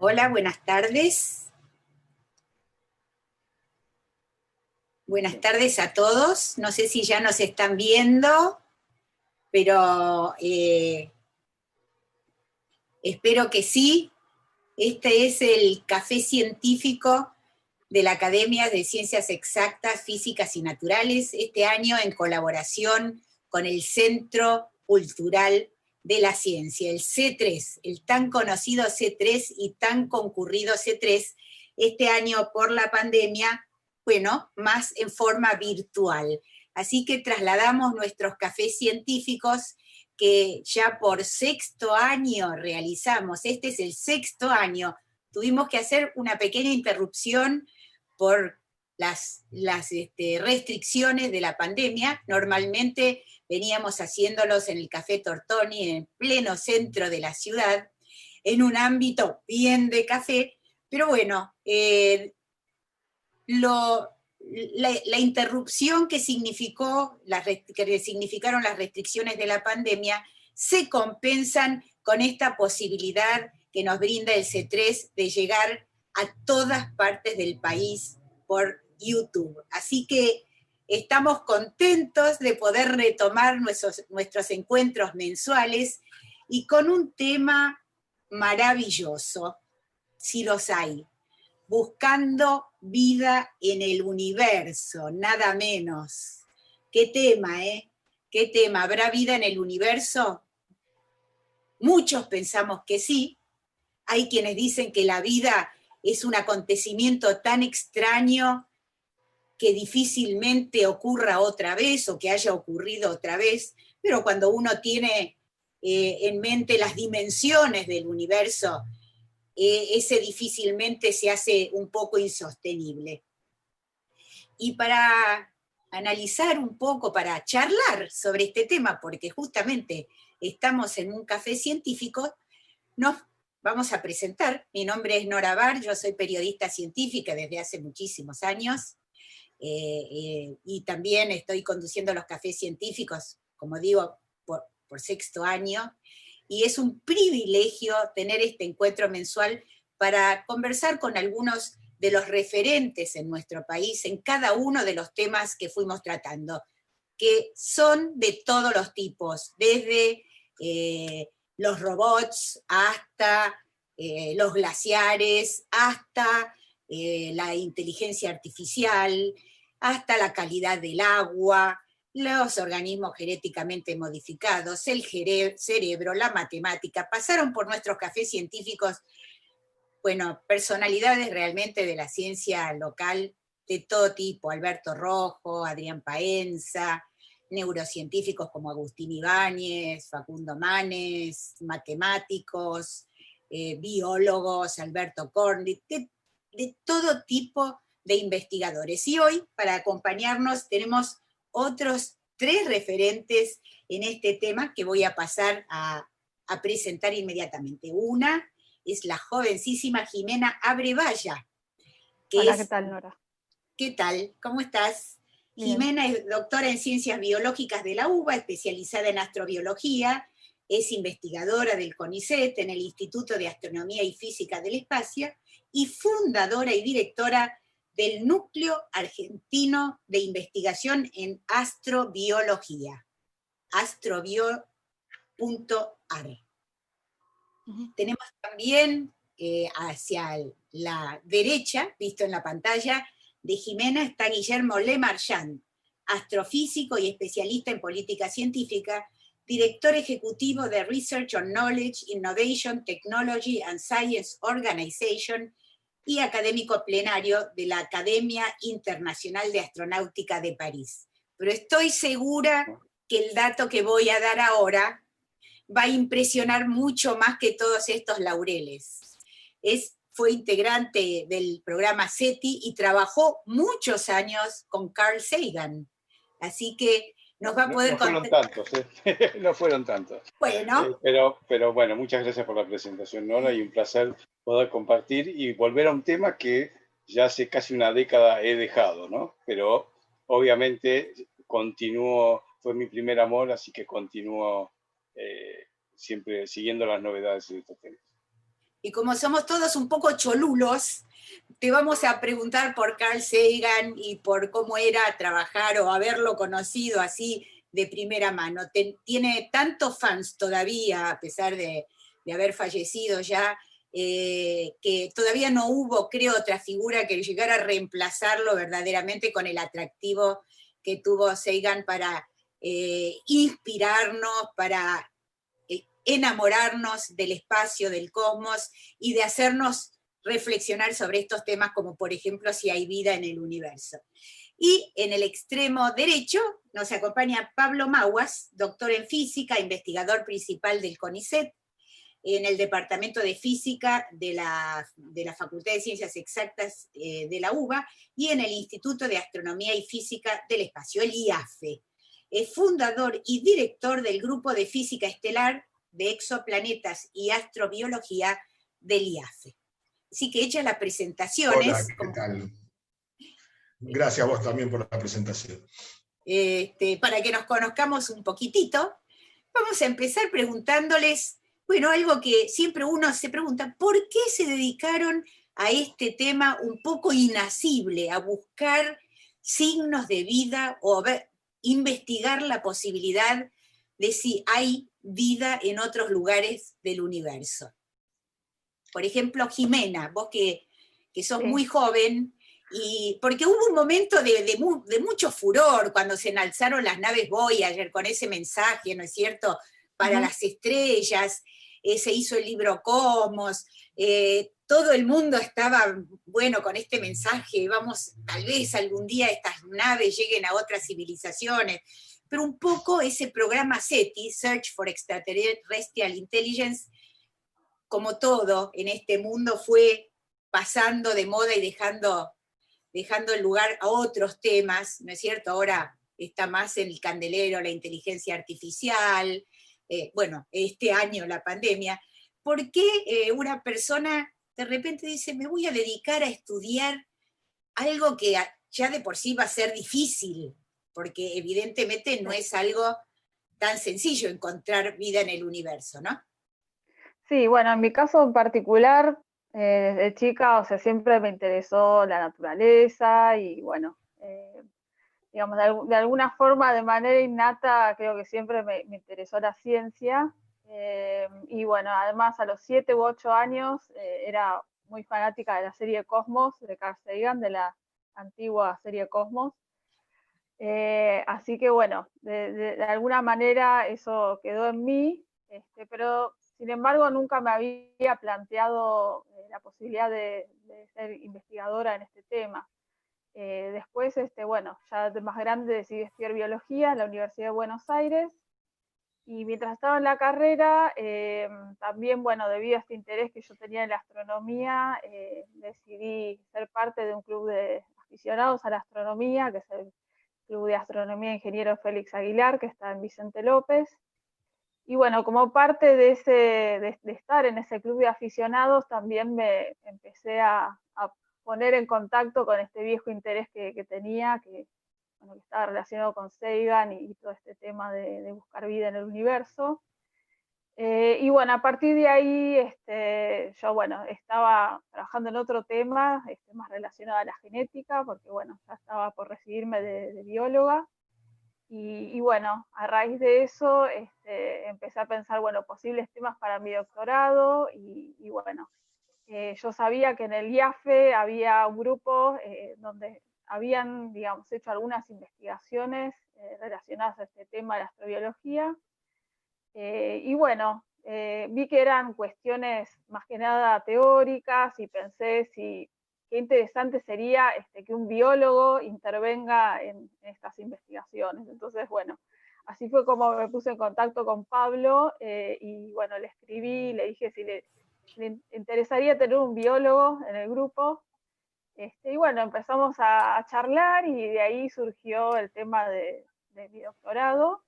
Hola, buenas tardes. Buenas tardes a todos. No sé si ya nos están viendo, pero espero que sí. Este es el café científico de la Academia de Ciencias Exactas, Físicas y Naturales, este año en colaboración con el Centro Cultural de la Ciencia, el C3, el tan conocido C3 y tan concurrido C3, este año por la pandemia, bueno, más en forma virtual. Así que trasladamos nuestros cafés científicos que ya por sexto año realizamos, este es el sexto año, tuvimos que hacer una pequeña interrupción por las restricciones de la pandemia. Normalmente veníamos haciéndolos en el Café Tortoni, en el pleno centro de la ciudad, en un ámbito bien de café, pero bueno, la interrupción que significaron las restricciones de la pandemia se compensan con esta posibilidad que nos brinda el C3 de llegar a todas partes del país por YouTube. Así que estamos contentos de poder retomar nuestros encuentros mensuales y con un tema maravilloso, si los hay, buscando vida en el universo, nada menos. ¿Qué tema, eh? ¿Qué tema? ¿Habrá vida en el universo? Muchos pensamos que sí. Hay quienes dicen que la vida es un acontecimiento tan extraño que difícilmente ocurra otra vez o que haya ocurrido otra vez, pero cuando uno tiene en mente las dimensiones del universo, ese difícilmente se hace un poco insostenible. Y para analizar un poco, para charlar sobre este tema, porque justamente estamos en un café científico, nos vamos a presentar. Mi nombre es Nora Bar, yo soy periodista científica desde hace muchísimos años, y también estoy conduciendo los cafés científicos, como digo, por sexto año, y es un privilegio tener este encuentro mensual para conversar con algunos de los referentes en nuestro país en cada uno de los temas que fuimos tratando, que son de todos los tipos, desde los robots hasta los glaciares, hasta la inteligencia artificial, hasta la calidad del agua, los organismos genéticamente modificados, el cerebro, la matemática, pasaron por nuestros cafés científicos, bueno, personalidades realmente de la ciencia local de todo tipo, Alberto Rojo, Adrián Paenza, neurocientíficos como Agustín Ibáñez, Facundo Manes, matemáticos, biólogos, Alberto Cornit, de todo tipo de investigadores. Y hoy, para acompañarnos, tenemos otros 3 referentes en este tema que voy a pasar a presentar inmediatamente. Una es la jovencísima Jimena Abrevaya, que Hola, es... ¿qué tal, Nora? ¿Qué tal? ¿Cómo estás? Bien. Jimena es doctora en Ciencias Biológicas de la UBA, especializada en astrobiología, es investigadora del CONICET en el Instituto de Astronomía y Física del Espacio y fundadora y directora del Núcleo Argentino de Investigación en Astrobiología, astrobio.ar. Tenemos también hacia la derecha, visto en la pantalla, de Jimena está Guillermo Lemarchand, astrofísico y especialista en política científica, director ejecutivo de Research on Knowledge, Innovation, Technology and Science Organization y académico plenario de la Academia Internacional de Astronáutica de París. Pero estoy segura que el dato que voy a dar ahora va a impresionar mucho más que todos estos laureles. Fue integrante del programa SETI y trabajó muchos años con Carl Sagan. Así que nos va a poder No fueron contar. tantos, no fueron tantos. Bueno, Pero bueno, muchas gracias por la presentación, Nora, y un placer poder compartir y volver a un tema que ya hace casi una década he dejado, ¿no? Pero obviamente continúo, fue mi primer amor, así que continúo siempre siguiendo las novedades de estos temas. Y como somos todos un poco cholulos, te vamos a preguntar por Carl Sagan y por cómo era trabajar o haberlo conocido así de primera mano. Tiene tantos fans todavía, a pesar de haber fallecido ya, que todavía no hubo, creo, otra figura que llegara a reemplazarlo verdaderamente con el atractivo que tuvo Sagan para inspirarnos, para enamorarnos del espacio, del cosmos, y de hacernos reflexionar sobre estos temas, como por ejemplo si hay vida en el universo. Y en el extremo derecho nos acompaña Pablo Maguas, doctor en física, investigador principal del CONICET, en el Departamento de Física de la Facultad de Ciencias Exactas de la UBA y en el Instituto de Astronomía y Física del Espacio, el IAFE. Es fundador y director del Grupo de Física Estelar de Exoplanetas y Astrobiología del IAFE. Así que hechas las presentaciones. Hola, ¿qué tal? Gracias a vos también por la presentación. Para que nos conozcamos un poquitito, vamos a empezar preguntándoles, bueno, algo que siempre uno se pregunta, ¿por qué se dedicaron a este tema un poco inacible, a buscar signos de vida o investigar la posibilidad de si hay vida en otros lugares del universo? Por ejemplo, Jimena, vos que sos muy joven, y porque hubo un momento de mucho furor cuando se enalzaron las naves Voyager con ese mensaje, ¿no es cierto?, para las estrellas, se hizo el libro Cosmos, todo el mundo estaba, bueno, con este mensaje, vamos, tal vez algún día estas naves lleguen a otras civilizaciones, pero un poco ese programa SETI, Search for Extraterrestrial Intelligence, como todo en este mundo, fue pasando de moda y dejando el lugar a otros temas, ¿no es cierto? Ahora está más en el candelero la inteligencia artificial, bueno, este año la pandemia. ¿Por qué una persona de repente dice, me voy a dedicar a estudiar algo que ya de por sí va a ser difícil? Porque evidentemente no es algo tan sencillo encontrar vida en el universo, ¿no? Sí, bueno, en mi caso en particular, desde chica, o sea, siempre me interesó la naturaleza y bueno, digamos, de alguna forma, de manera innata, creo que siempre me interesó la ciencia. Y bueno, además a los 7 u 8 años era muy fanática de la serie Cosmos, de Carl Sagan, de la antigua serie Cosmos. Así que bueno, de alguna manera eso quedó en mí, pero sin embargo nunca me había planteado la posibilidad de ser investigadora en este tema. Después, bueno, ya de más grande decidí estudiar biología en la Universidad de Buenos Aires, y mientras estaba en la carrera, también, bueno, debido a este interés que yo tenía en la astronomía, decidí ser parte de un club de aficionados a la astronomía, que es el Club de Astronomía Ingeniero Félix Aguilar, que está en Vicente López. Y bueno, como parte de estar en ese club de aficionados, también me empecé a poner en contacto con este viejo interés que tenía, que estaba relacionado con Sagan y todo este tema de buscar vida en el universo. Y bueno, a partir de ahí yo, bueno, estaba trabajando en otro tema más relacionado a la genética, porque bueno, ya estaba por recibirme de bióloga. Y bueno, a raíz de eso empecé a pensar, bueno, posibles temas para mi doctorado, y bueno, yo sabía que en el IAFE había un grupo donde habían, digamos, hecho algunas investigaciones relacionadas a este tema de la astrobiología, y bueno, vi que eran cuestiones más que nada teóricas, y pensé qué interesante sería que un biólogo intervenga en estas investigaciones. Entonces, bueno, así fue como me puse en contacto con Pablo, y bueno, le escribí, le dije si le interesaría tener un biólogo en el grupo. Y bueno, empezamos a charlar, y de ahí surgió el tema de mi doctorado.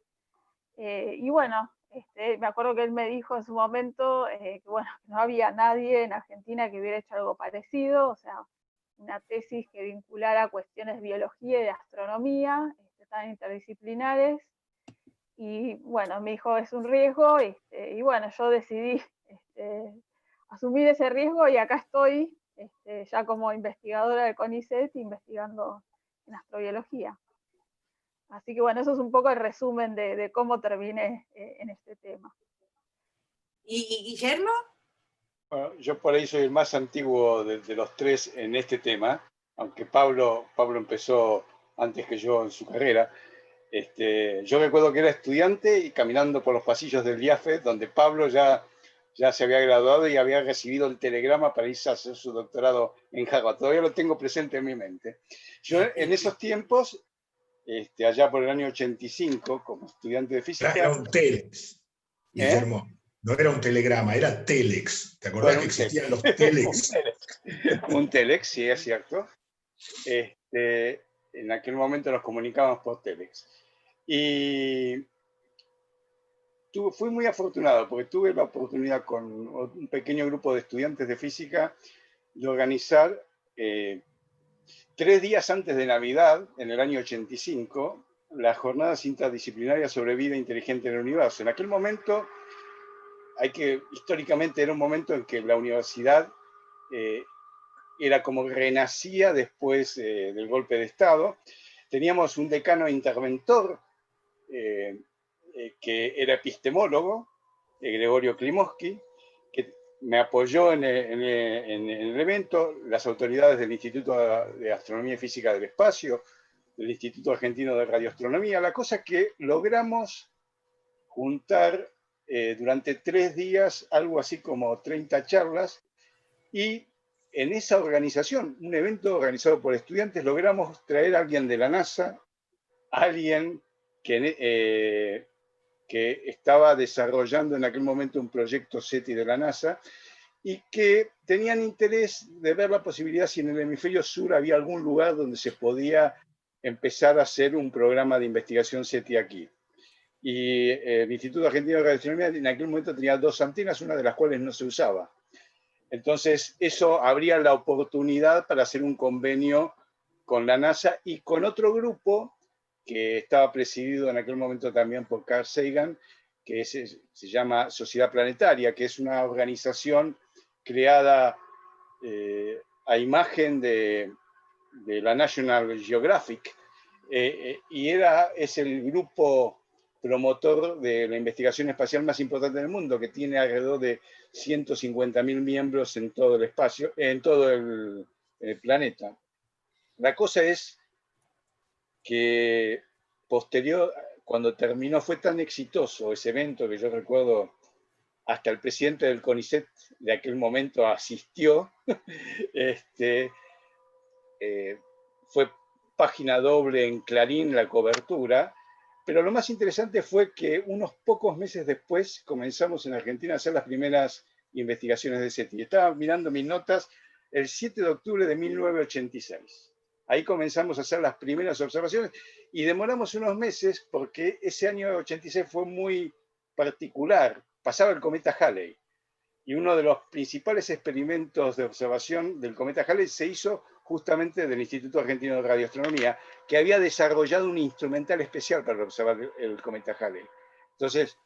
Y bueno, me acuerdo que él me dijo en su momento que bueno, no había nadie en Argentina que hubiera hecho algo parecido, o sea, una tesis que vinculara cuestiones de biología y de astronomía, tan interdisciplinares. Y bueno, me dijo, es un riesgo, y bueno, yo decidí asumir ese riesgo y acá estoy ya como investigadora del CONICET investigando en astrobiología. Así que bueno, eso es un poco el resumen de cómo terminé en este tema. ¿Y Guillermo? Bueno, yo por ahí soy el más antiguo de los tres en este tema, aunque Pablo empezó antes que yo en su carrera. Yo recuerdo que era estudiante y caminando por los pasillos del IAFE, donde Pablo ya se había graduado y había recibido el telegrama para irse a hacer su doctorado en Harvard. Todavía lo tengo presente en mi mente. Yo en esos tiempos, allá por el año 85, como estudiante de física... Era un telex, Guillermo. No era un telegrama, era telex. ¿Te acordás que existían los telex? Un telex, sí, es cierto. En aquel momento nos comunicábamos por telex. Y fui muy afortunado porque tuve la oportunidad con un pequeño grupo de estudiantes de física de organizar 3 días antes de Navidad, en el año 85, las jornadas interdisciplinarias sobre vida inteligente en el universo. En aquel momento, históricamente era un momento en que la universidad era como renacía después del golpe de Estado. Teníamos un decano interventor que era epistemólogo, Gregorio Klimovsky, que me apoyó en el evento, las autoridades del Instituto de Astronomía y Física del Espacio, del Instituto Argentino de Radioastronomía. La cosa es que logramos juntar durante 3 días algo así como 30 charlas, y en esa organización, un evento organizado por estudiantes, logramos traer a alguien de la NASA, alguien que estaba desarrollando en aquel momento un proyecto SETI de la NASA, y que tenían interés de ver la posibilidad si en el hemisferio sur había algún lugar donde se podía empezar a hacer un programa de investigación SETI aquí. Y el Instituto Argentino de Radioastronomía en aquel momento tenía 2 antenas, una de las cuales no se usaba. Entonces, eso abría la oportunidad para hacer un convenio con la NASA y con otro grupo que estaba presidido en aquel momento también por Carl Sagan, que se llama Sociedad Planetaria, que es una organización creada a imagen de la National Geographic, y es el grupo promotor de la investigación espacial más importante del mundo, que tiene alrededor de 150.000 miembros en todo el espacio, en todo el planeta. La cosa es que cuando terminó, fue tan exitoso ese evento que yo recuerdo hasta el presidente del CONICET de aquel momento asistió. Fue página doble en Clarín la cobertura, pero lo más interesante fue que unos pocos meses después comenzamos en Argentina a hacer las primeras investigaciones de SETI. Estaba mirando mis notas el 7 de octubre de 1986. Ahí comenzamos a hacer las primeras observaciones y demoramos unos meses porque ese año 86 fue muy particular. Pasaba el cometa Halley y uno de los principales experimentos de observación del cometa Halley se hizo justamente del Instituto Argentino de Radioastronomía, que había desarrollado un instrumental especial para observar el cometa Halley. Entonces,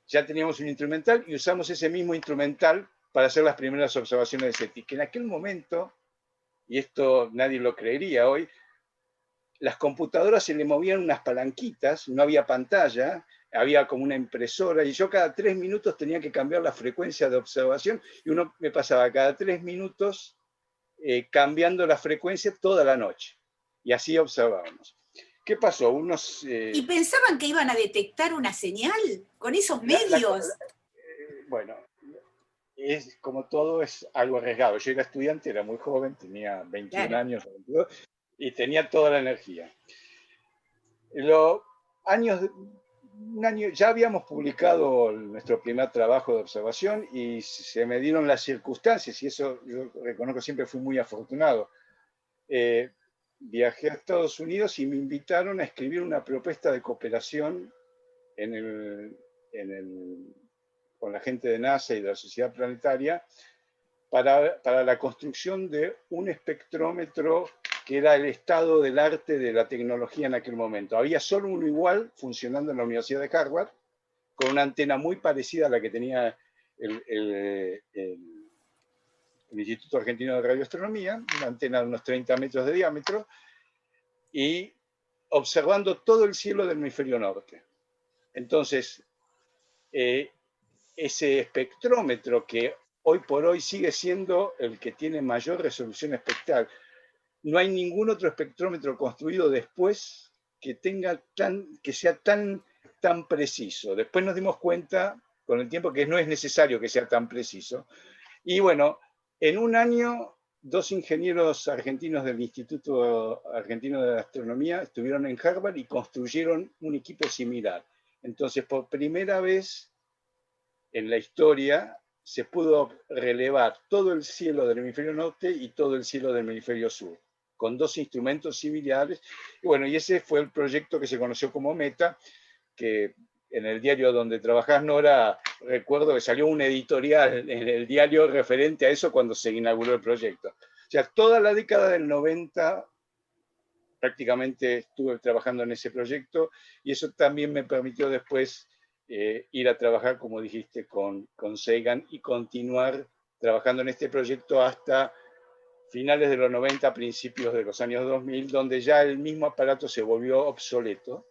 ya teníamos un instrumental y usamos ese mismo instrumental para hacer las primeras observaciones de SETI, que en aquel momento, y esto nadie lo creería hoy, las computadoras se le movían unas palanquitas, no había pantalla, había como una impresora, y yo cada 3 minutos tenía que cambiar la frecuencia de observación, y uno me pasaba cada 3 minutos cambiando la frecuencia toda la noche. Y así observábamos. ¿Qué pasó? ¿Y pensaban que iban a detectar una señal con esos medios? Bueno, como todo, es algo arriesgado. Yo era estudiante, era muy joven, tenía 21 años, 22, y tenía toda la energía. Ya habíamos publicado nuestro primer trabajo de observación y se me dieron las circunstancias, y eso yo reconozco, siempre fui muy afortunado. Viajé a Estados Unidos y me invitaron a escribir una propuesta de cooperación con la gente de NASA y de la Sociedad Planetaria para la construcción de un espectrómetro que era el estado del arte de la tecnología en aquel momento. Había solo uno igual funcionando en la Universidad de Harvard, con una antena muy parecida a la que tenía el el Instituto Argentino de Radioastronomía, una antena de unos 30 metros de diámetro, y observando todo el cielo del hemisferio norte. Entonces, ese espectrómetro que hoy por hoy sigue siendo el que tiene mayor resolución espectral, no hay ningún otro espectrómetro construido después que sea tan preciso. Después nos dimos cuenta con el tiempo que no es necesario que sea tan preciso. Y bueno, en un año, 2 ingenieros argentinos del Instituto Argentino de Astronomía estuvieron en Harvard y construyeron un equipo similar. Entonces, por primera vez en la historia, se pudo relevar todo el cielo del hemisferio norte y todo el cielo del hemisferio sur, con 2 instrumentos similares. Y bueno, y ese fue el proyecto que se conoció como META, que en el diario donde trabajás, Nora, recuerdo que salió un editorial en el diario referente a eso cuando se inauguró el proyecto. O sea, toda la década del 90 prácticamente estuve trabajando en ese proyecto, y eso también me permitió después ir a trabajar, como dijiste, con Sagan, y continuar trabajando en este proyecto hasta finales de los 90, principios de los años 2000, donde ya el mismo aparato se volvió obsoleto,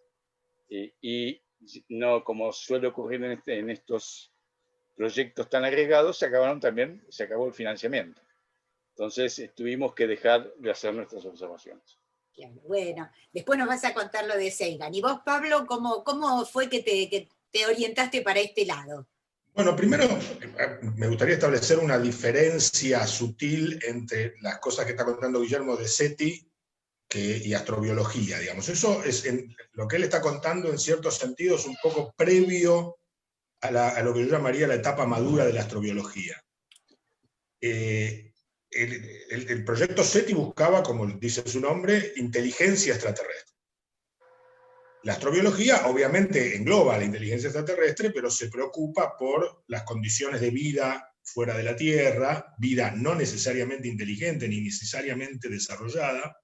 y no, como suele ocurrir en estos proyectos tan arriesgados, se acabó el financiamiento. Entonces tuvimos que dejar de hacer nuestras observaciones. Bueno, después nos vas a contar lo de Sagan. ¿Y vos, Pablo, cómo fue que te orientaste para este lado? Bueno, primero me gustaría establecer una diferencia sutil entre las cosas que está contando Guillermo de SETI y astrobiología, digamos. Eso es lo que él está contando, en ciertos sentidos, un poco previo a lo que yo llamaría la etapa madura de la astrobiología. El proyecto SETI buscaba, como dice su nombre, inteligencia extraterrestre. La astrobiología obviamente engloba la inteligencia extraterrestre, pero se preocupa por las condiciones de vida fuera de la Tierra, vida no necesariamente inteligente ni necesariamente desarrollada,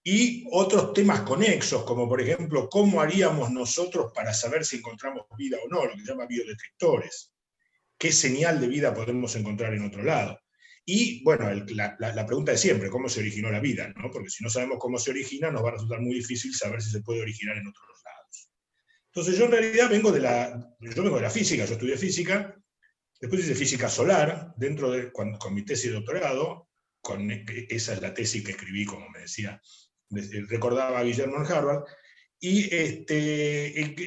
y otros temas conexos, como por ejemplo, ¿cómo haríamos nosotros para saber si encontramos vida o no? Lo que se llama biodetectores. ¿Qué señal de vida podemos encontrar en otro lado? Y, bueno, la pregunta de siempre, ¿cómo se originó la vida? ¿No? Porque si no sabemos cómo se origina, nos va a resultar muy difícil saber si se puede originar en otros lados. Entonces, yo en realidad vengo de la física, yo estudié física, después hice física solar, con mi tesis de doctorado, esa es la tesis que escribí, como me decía, recordaba a Guillermo en Harvard, y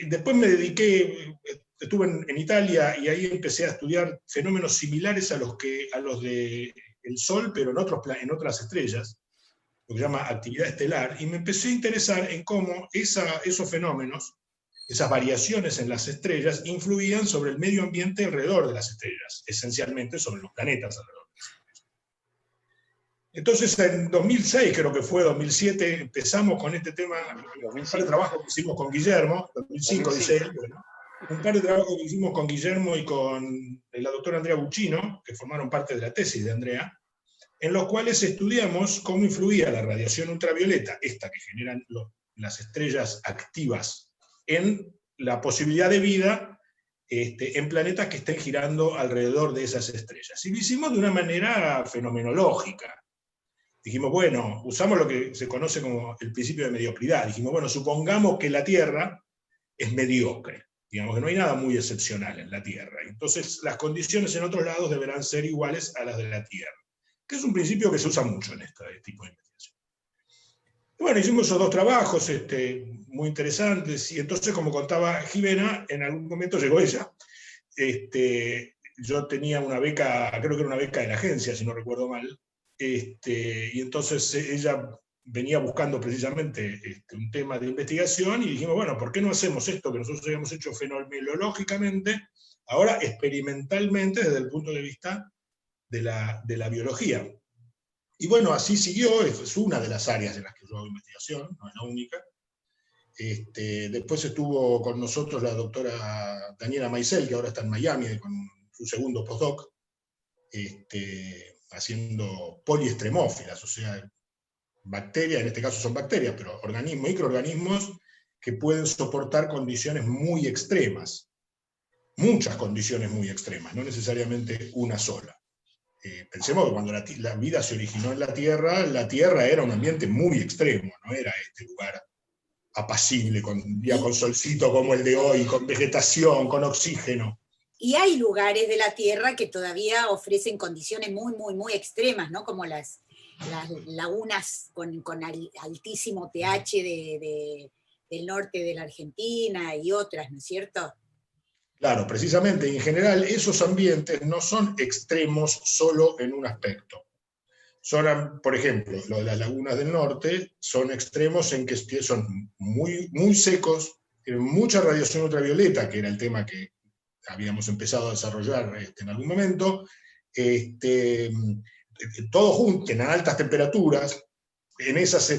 después me dediqué, estuve en Italia, y ahí empecé a estudiar fenómenos similares a los del Sol, pero en otras estrellas, lo que se llama actividad estelar, y me empecé a interesar en cómo esos fenómenos, esas variaciones en las estrellas, influían sobre el medio ambiente alrededor de las estrellas, esencialmente sobre los planetas alrededor de las estrellas. Entonces, en 2006, creo que fue 2007, empezamos con este tema, un par de trabajos que hicimos con Guillermo, 2005 dice él, bueno, un par de trabajos que hicimos con Guillermo y con la doctora Andrea Buccino, que formaron parte de la tesis de Andrea, en los cuales estudiamos cómo influía la radiación ultravioleta, esta que generan las estrellas activas, en la posibilidad de vida en planetas que estén girando alrededor de esas estrellas. Y lo hicimos de una manera fenomenológica. Dijimos, bueno, usamos lo que se conoce como el principio de mediocridad. Dijimos, bueno, supongamos que la Tierra es mediocre. Digamos que no hay nada muy excepcional en la Tierra. Entonces, las condiciones en otros lados deberán ser iguales a las de la Tierra, que es un principio que se usa mucho en este tipo de investigación. Y bueno, hicimos esos 2 trabajos muy interesantes, y entonces, como contaba Jimena, en algún momento llegó ella. Yo tenía una beca, creo que era una beca de la agencia, si no recuerdo mal, y entonces ella venía buscando precisamente un tema de investigación, y dijimos, bueno, ¿por qué no hacemos esto que nosotros habíamos hecho fenomenológicamente, ahora experimentalmente desde el punto de vista de la biología? Y bueno, así siguió, es una de las áreas en las que yo hago investigación, no es la única. Después estuvo con nosotros la doctora Daniela Maisel, que ahora está en Miami con su segundo postdoc, haciendo poliestremófilas, o sea, bacterias, en este caso son bacterias, pero microorganismos que pueden soportar condiciones muy extremas. muchas condiciones muy extremas, no necesariamente una sola. Pensemos que cuando la vida se originó en la Tierra era un ambiente muy extremo, no era este lugar apacible, con un día con solcito como el de hoy, con vegetación, con oxígeno. Y hay lugares de la Tierra que todavía ofrecen condiciones muy, muy, muy extremas, ¿no? Como las lagunas con altísimo pH del norte de la Argentina y otras, ¿no es cierto? Claro, precisamente, en general, esos ambientes no son extremos solo en un aspecto. Son, por ejemplo, lo de las lagunas del norte son extremos en que son muy, muy secos, tienen mucha radiación ultravioleta, que era el tema que habíamos empezado a desarrollar en algún momento, todo junto, en altas temperaturas. En esas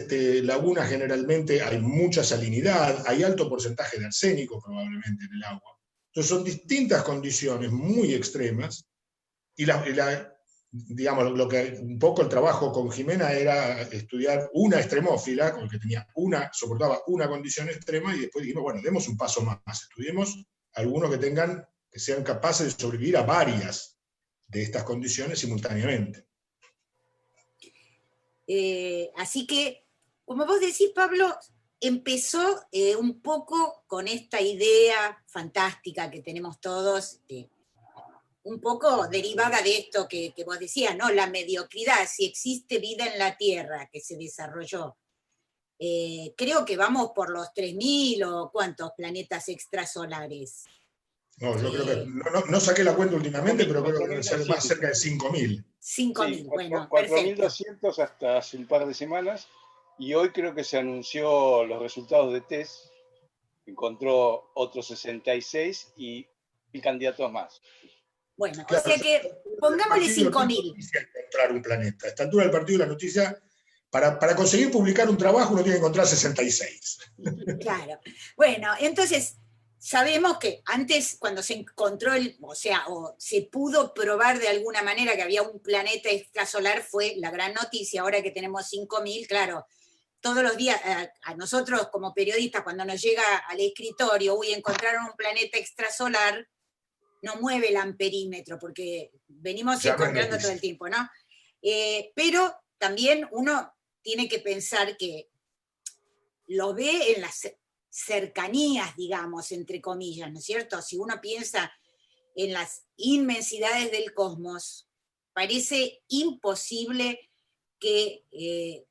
lagunas generalmente hay mucha salinidad, hay alto porcentaje de arsénico probablemente en el agua. Entonces son distintas condiciones muy extremas y digamos, lo que un poco el trabajo con Jimena era estudiar una extremófila, con el que soportaba una condición extrema, y después dijimos, bueno, demos un paso más, estudiemos algunos que sean capaces de sobrevivir a varias de estas condiciones simultáneamente. Así que, como vos decís, Pablo, empezó un poco con esta idea fantástica que tenemos todos, un poco derivada de esto que vos decías, ¿no? La mediocridad, si existe vida en la Tierra que se desarrolló. Creo que vamos por los 3.000 o cuántos planetas extrasolares. No, yo creo que no saqué la cuenta últimamente, pero creo que debe ser más cerca de 5.000. 5.000, sí, bueno, 4.200 hasta hace un par de semanas, y hoy creo que se anunció los resultados de test, encontró otros 66 y candidatos más. Bueno, claro, o sea que pongámosle 5.000. Encontrar un planeta. A esta altura del partido de la noticia, para conseguir publicar un trabajo uno tiene que encontrar 66. Claro. Bueno, entonces sabemos que antes cuando se encontró, o se pudo probar de alguna manera que había un planeta extrasolar, fue la gran noticia. Ahora que tenemos 5.000, claro, todos los días, a nosotros como periodistas, cuando nos llega al escritorio, encontraron un planeta extrasolar, no mueve el amperímetro, porque venimos encontrando todo el tiempo, ¿no? Pero también uno tiene que pensar que lo ve en las cercanías, digamos, entre comillas, ¿no es cierto? Si uno piensa en las inmensidades del cosmos, parece imposible que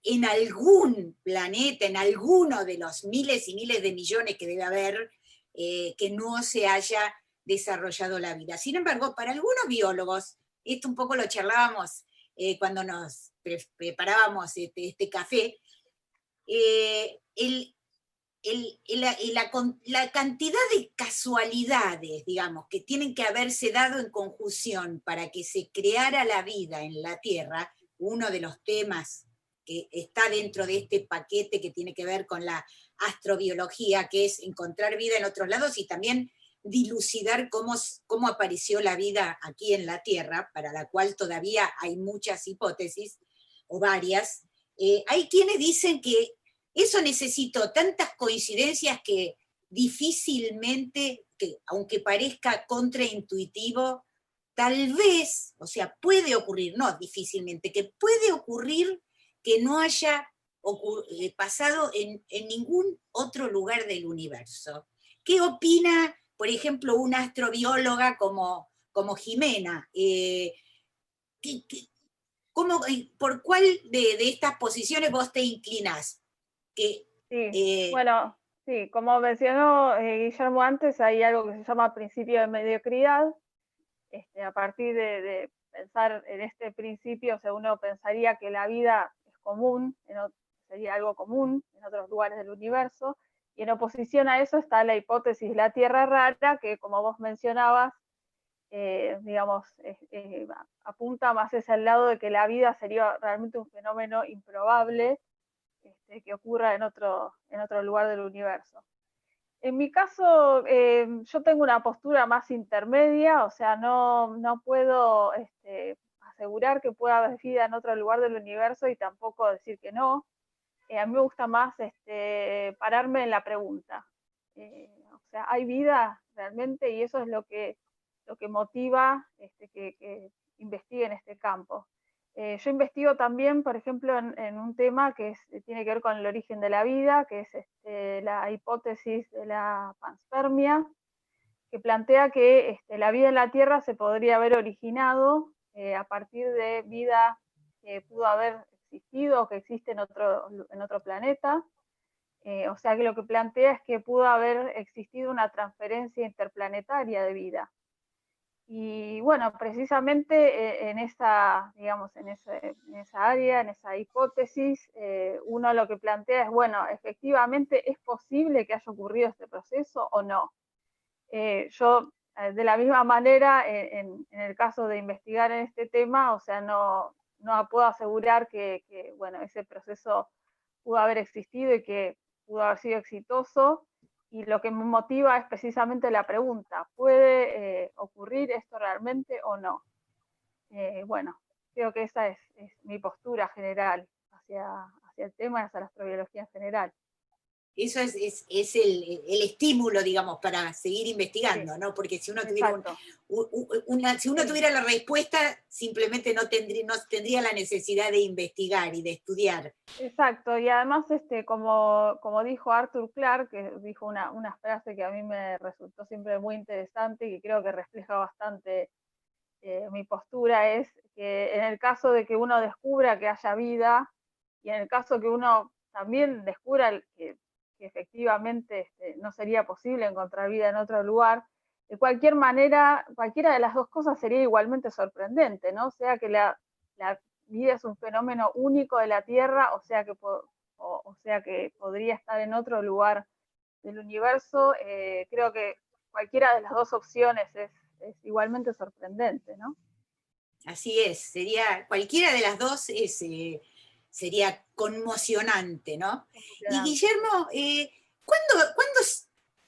en algún planeta, en alguno de los miles y miles de millones que debe haber, que no se haya desarrollado la vida. Sin embargo, para algunos biólogos, esto un poco lo charlábamos cuando nos preparábamos este café, la cantidad de casualidades, digamos, que tienen que haberse dado en conjunción para que se creara la vida en la Tierra, uno de los temas que está dentro de este paquete que tiene que ver con la astrobiología, que es encontrar vida en otros lados y también dilucidar cómo apareció la vida aquí en la Tierra, para la cual todavía hay muchas hipótesis, o varias. Hay quienes dicen que eso necesitó tantas coincidencias que difícilmente, que aunque parezca contraintuitivo, tal vez, o sea, puede ocurrir, no difícilmente, que puede ocurrir que no haya pasado en ningún otro lugar del universo. ¿Qué opina, por ejemplo, una astrobióloga como Jimena? ¿Por cuál de estas posiciones vos te inclinás? Bueno, sí, como mencionó Guillermo antes, hay algo que se llama principio de mediocridad. A partir de pensar en este principio, uno pensaría que la vida es común, sería algo común en otros lugares del universo, y en oposición a eso está la hipótesis de la Tierra rara, que como vos mencionabas, digamos, apunta más hacia el lado de que la vida sería realmente un fenómeno improbable que ocurra en otro lugar del universo. En mi caso, yo tengo una postura más intermedia, o sea, no puedo asegurar que pueda haber vida en otro lugar del universo y tampoco decir que no. A mí me gusta más pararme en la pregunta. O sea, ¿hay vida realmente, y eso es lo que motiva que investigue en este campo. Yo investigo también, por ejemplo, en un tema que tiene que ver con el origen de la vida, que es la hipótesis de la panspermia, que plantea que la vida en la Tierra se podría haber originado a partir de vida que pudo haber existido o que existe en otro planeta. O sea que lo que plantea es que pudo haber existido una transferencia interplanetaria de vida. Y bueno, precisamente en esa, digamos, en esa área, en esa hipótesis, uno lo que plantea es, bueno, efectivamente, ¿es posible que haya ocurrido este proceso o no? Yo, de la misma manera, en el caso de investigar en este tema, o sea, no puedo asegurar que, bueno, ese proceso pudo haber existido y que pudo haber sido exitoso, y lo que me motiva es precisamente la pregunta, ¿puede ocurrir esto realmente o no? Bueno, creo que esa es mi postura general hacia el tema y hacia la astrobiología en general. Eso es el estímulo, digamos, para seguir investigando, ¿no? Porque si uno tuviera si uno tuviera la respuesta, simplemente no tendría la necesidad de investigar y de estudiar. Exacto, y además, como dijo Arthur Clarke, que dijo una frase que a mí me resultó siempre muy interesante y que creo que refleja bastante mi postura, es que en el caso de que uno descubra que haya vida, y en el caso que uno también descubra que efectivamente no sería posible encontrar vida en otro lugar, de cualquier manera, cualquiera de las dos cosas sería igualmente sorprendente, ¿no? O sea que la vida es un fenómeno único de la Tierra, o sea que podría estar en otro lugar del universo. Creo que cualquiera de las dos opciones es igualmente sorprendente, ¿no? Así es, cualquiera de las dos sería conmocionante, ¿no? Y Guillermo, ¿cuándo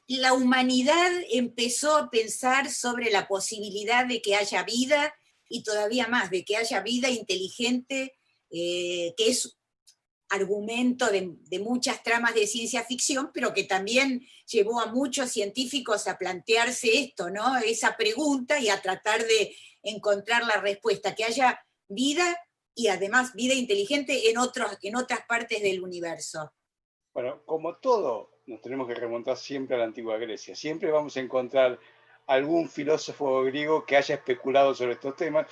la humanidad empezó a pensar sobre la posibilidad de que haya vida, y todavía más, de que haya vida inteligente, que es argumento de muchas tramas de ciencia ficción, pero que también llevó a muchos científicos a plantearse esto, ¿no? Esa pregunta, y a tratar de encontrar la respuesta, que haya vida, y además vida inteligente en otras partes del universo? Bueno, como todo, nos tenemos que remontar siempre a la antigua Grecia. Siempre vamos a encontrar algún filósofo griego que haya especulado sobre estos temas.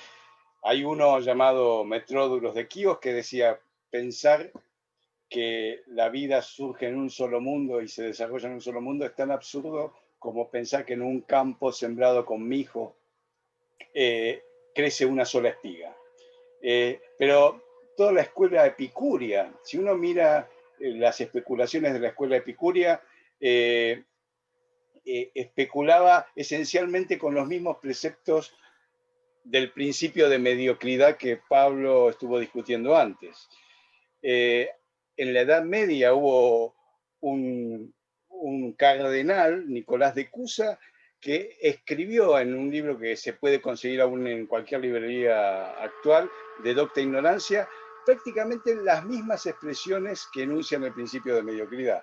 Hay uno llamado Metródulos de Quíos que decía: pensar que la vida surge en un solo mundo y se desarrolla en un solo mundo es tan absurdo como pensar que en un campo sembrado con mijo crece una sola espiga. Pero toda la escuela epicúrea, si uno mira las especulaciones de la escuela epicúrea, especulaba esencialmente con los mismos preceptos del principio de mediocridad que Pablo estuvo discutiendo antes. En la Edad Media hubo un cardenal, Nicolás de Cusa, que escribió en un libro que se puede conseguir aún en cualquier librería actual, de Docta Ignorancia, prácticamente las mismas expresiones que enuncian el principio de mediocridad.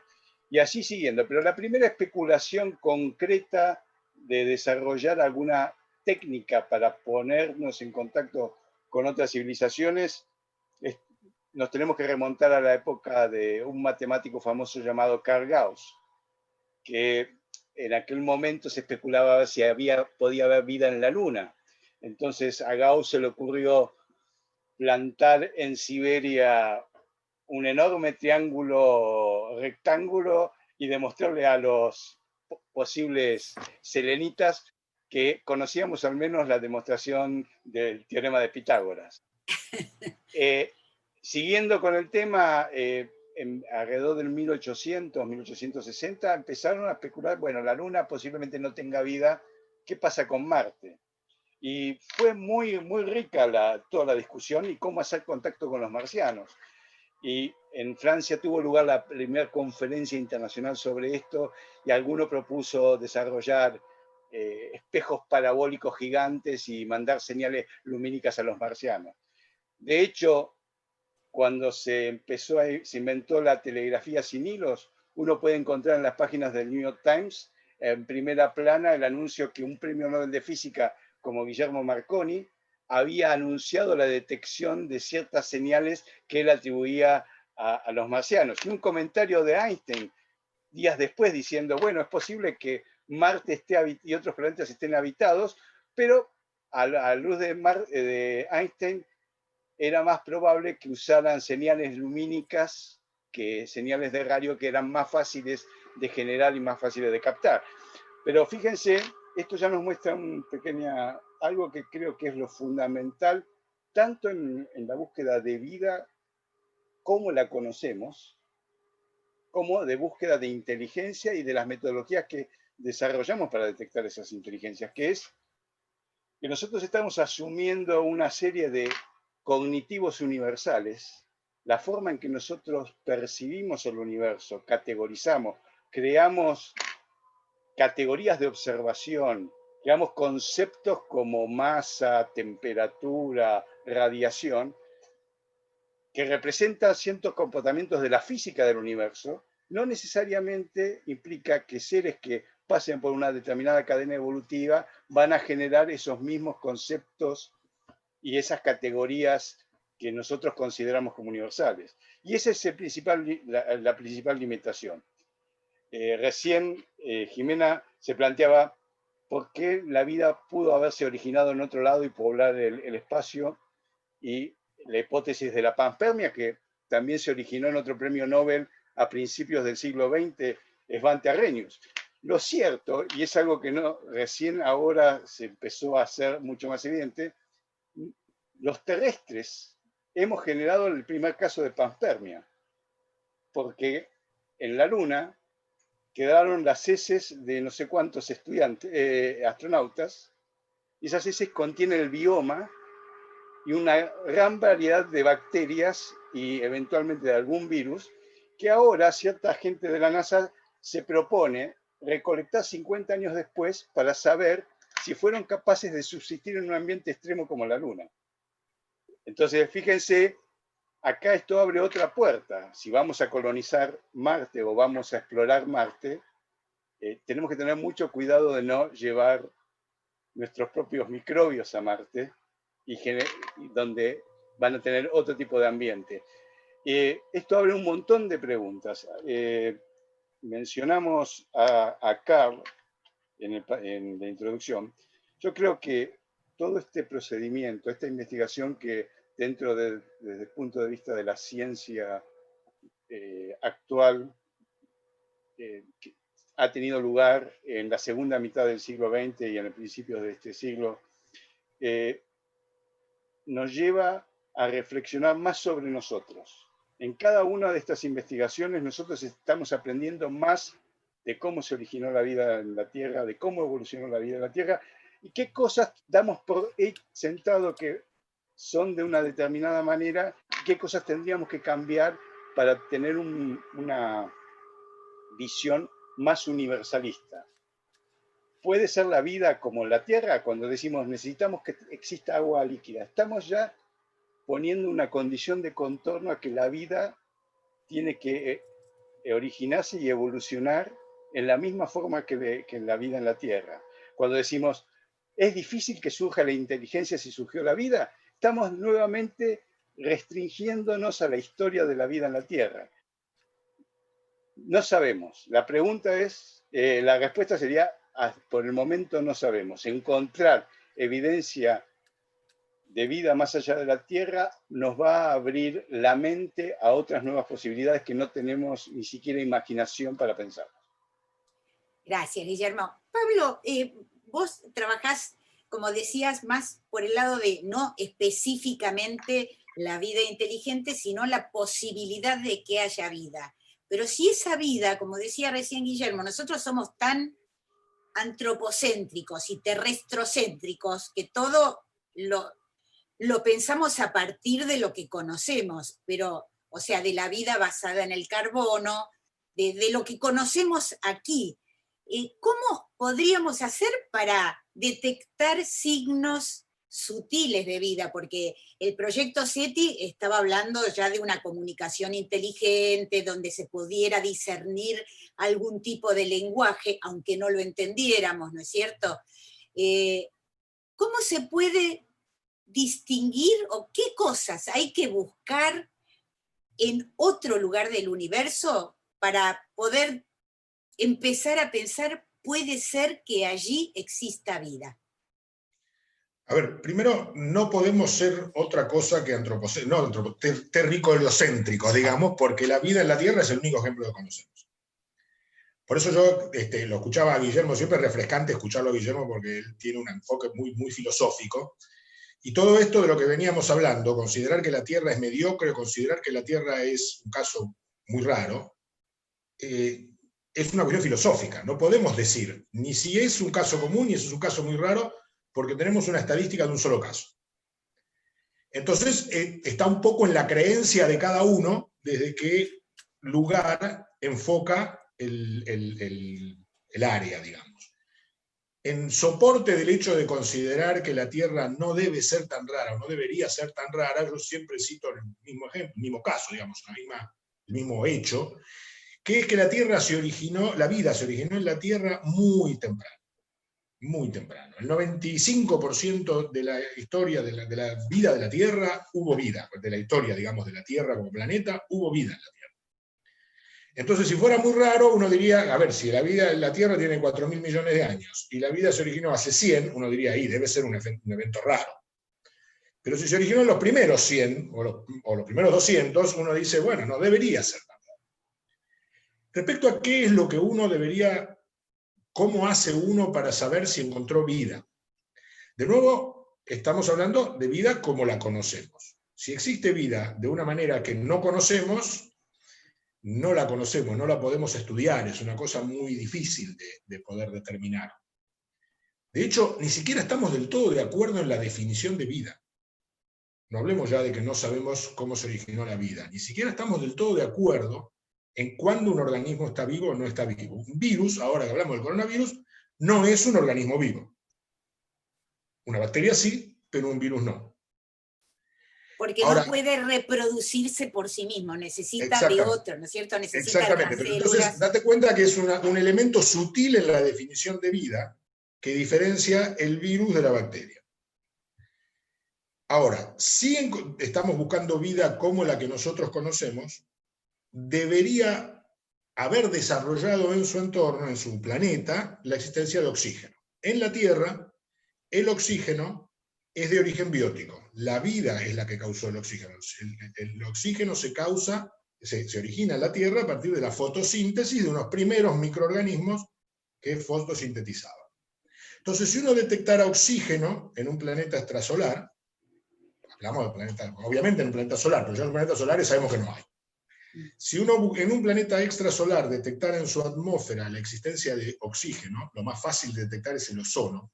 Y así siguiendo. Pero la primera especulación concreta de desarrollar alguna técnica para ponernos en contacto con otras civilizaciones, nos tenemos que remontar a la época de un matemático famoso llamado Carl Gauss, que en aquel momento se especulaba si podía haber vida en la Luna. Entonces a Gauss se le ocurrió plantar en Siberia un enorme triángulo rectángulo y demostrarle a los posibles selenitas que conocíamos al menos la demostración del teorema de Pitágoras. Siguiendo con el tema, alrededor del 1800, 1860, empezaron a especular, bueno, la Luna posiblemente no tenga vida, ¿qué pasa con Marte? Y fue muy, muy rica toda la discusión y cómo hacer contacto con los marcianos. Y en Francia tuvo lugar la primera conferencia internacional sobre esto, y alguno propuso desarrollar espejos parabólicos gigantes y mandar señales lumínicas a los marcianos. De hecho, cuando se inventó la telegrafía sin hilos, uno puede encontrar en las páginas del New York Times en primera plana el anuncio que un premio Nobel de Física como Guillermo Marconi había anunciado la detección de ciertas señales que él atribuía a los marcianos. Y un comentario de Einstein días después diciendo, bueno, es posible que Marte esté y otros planetas estén habitados, pero a la luz de Einstein era más probable que usaran señales lumínicas que señales de radio, que eran más fáciles de generar y más fáciles de captar. Pero fíjense, esto ya nos muestra algo que creo que es lo fundamental, tanto en la búsqueda de vida como la conocemos, como de búsqueda de inteligencia y de las metodologías que desarrollamos para detectar esas inteligencias, que es que nosotros estamos asumiendo una serie de cognitivos universales, la forma en que nosotros percibimos el universo, categorizamos, creamos categorías de observación, creamos conceptos como masa, temperatura, radiación, que representan ciertos comportamientos de la física del universo, no necesariamente implica que seres que pasen por una determinada cadena evolutiva van a generar esos mismos conceptos y esas categorías que nosotros consideramos como universales. Y esa es la principal limitación. Recién Jimena se planteaba por qué la vida pudo haberse originado en otro lado y poblar el espacio, y la hipótesis de la panspermia, que también se originó en otro premio Nobel a principios del siglo XX, es Svante Arrhenius. Lo cierto, y es algo que recién ahora se empezó a hacer mucho más evidente, los terrestres hemos generado el primer caso de panspermia, porque en la Luna quedaron las heces de no sé cuántos astronautas, y esas heces contienen el bioma y una gran variedad de bacterias y eventualmente de algún virus, que ahora cierta gente de la NASA se propone recolectar 50 años después para saber si fueron capaces de subsistir en un ambiente extremo como la Luna. Entonces, fíjense, acá esto abre otra puerta. Si vamos a colonizar Marte o vamos a explorar Marte, tenemos que tener mucho cuidado de no llevar nuestros propios microbios a Marte, y donde van a tener otro tipo de ambiente. Esto abre un montón de preguntas. Mencionamos a Carl en la introducción. Yo creo que todo este procedimiento, esta investigación que desde el punto de vista de la ciencia actual, que ha tenido lugar en la segunda mitad del siglo XX y en el principio de este siglo, nos lleva a reflexionar más sobre nosotros. En cada una de estas investigaciones nosotros estamos aprendiendo más de cómo se originó la vida en la Tierra, de cómo evolucionó la vida en la Tierra, y qué cosas damos por sentado que son de una determinada manera, y qué cosas tendríamos que cambiar para tener una visión más universalista. Puede ser la vida como la Tierra, cuando decimos necesitamos que exista agua líquida. Estamos ya poniendo una condición de contorno a que la vida tiene que originarse y evolucionar en la misma forma que la vida en la Tierra. Cuando decimos es difícil que surja la inteligencia si surgió la vida, estamos nuevamente restringiéndonos a la historia de la vida en la Tierra. No sabemos. La pregunta es, la respuesta sería, por el momento no sabemos. Encontrar evidencia de vida más allá de la Tierra nos va a abrir la mente a otras nuevas posibilidades que no tenemos ni siquiera imaginación para pensar. Gracias, Guillermo. Pablo, vos trabajás, como decías, más por el lado de no específicamente la vida inteligente, sino la posibilidad de que haya vida. Pero si esa vida, como decía recién Guillermo, nosotros somos tan antropocéntricos y terrestrocéntricos que todo lo pensamos a partir de lo que conocemos, pero, o sea, de la vida basada en el carbono, de lo que conocemos aquí. ¿Cómo podríamos hacer para detectar signos sutiles de vida, porque el proyecto SETI estaba hablando ya de una comunicación inteligente, donde se pudiera discernir algún tipo de lenguaje, aunque no lo entendiéramos, ¿no es cierto? ¿Cómo se puede distinguir o qué cosas hay que buscar en otro lugar del universo para poder empezar a pensar, puede ser que allí exista vida? A ver, primero, no podemos ser otra cosa que terrico-heliocéntricos, digamos, porque la vida en la Tierra es el único ejemplo que conocemos. Por eso yo lo escuchaba a Guillermo, siempre es refrescante escucharlo a Guillermo, porque él tiene un enfoque muy, muy filosófico. Y todo esto de lo que veníamos hablando, considerar que la Tierra es mediocre, considerar que la Tierra es un caso muy raro, es una cuestión filosófica. No podemos decir ni si es un caso común ni si es un caso muy raro, porque tenemos una estadística de un solo caso. Entonces, está un poco en la creencia de cada uno desde qué lugar enfoca el área, digamos. En soporte del hecho de considerar que la Tierra no debe ser tan rara, o no debería ser tan rara, yo siempre cito el mismo ejemplo, el mismo caso, digamos, el mismo hecho, que es que la vida se originó en la Tierra muy temprano. Muy temprano. El 95% de la historia de la vida de la Tierra hubo vida, de la historia, digamos, de la Tierra como planeta, hubo vida en la Tierra. Entonces, si fuera muy raro, uno diría, a ver, si la vida en la Tierra tiene 4.000 millones de años y la vida se originó hace 100, uno diría, ahí debe ser un evento raro. Pero si se originó en los primeros 100 o los primeros 200, uno dice, bueno, no debería ser tan raro. Respecto a qué es lo que uno debería... ¿Cómo hace uno para saber si encontró vida? De nuevo, estamos hablando de vida como la conocemos. Si existe vida de una manera que no conocemos, no la conocemos, no la podemos estudiar, es una cosa muy difícil de poder determinar. De hecho, ni siquiera estamos del todo de acuerdo en la definición de vida. No hablemos ya de que no sabemos cómo se originó la vida, ni siquiera estamos del todo de acuerdo en cuándo un organismo está vivo o no está vivo. Un virus, ahora que hablamos del coronavirus, no es un organismo vivo. Una bacteria sí, pero un virus no. Porque ahora, no puede reproducirse por sí mismo, necesita de otro, ¿no es cierto? Necesita exactamente, pero entonces date cuenta que es un elemento sutil en la definición de vida que diferencia el virus de la bacteria. Ahora, si estamos buscando vida como la que nosotros conocemos, debería haber desarrollado en su entorno, en su planeta, la existencia de oxígeno. En la Tierra, el oxígeno es de origen biótico. La vida es la que causó el oxígeno. El oxígeno se origina en la Tierra a partir de la fotosíntesis de unos primeros microorganismos que fotosintetizaban. Entonces, si uno detectara oxígeno en un planeta extrasolar, hablamos de planeta, obviamente en un planeta solar, pero ya en los planetas solares sabemos que no hay. Si uno en un planeta extrasolar detectara en su atmósfera la existencia de oxígeno, lo más fácil de detectar es el ozono.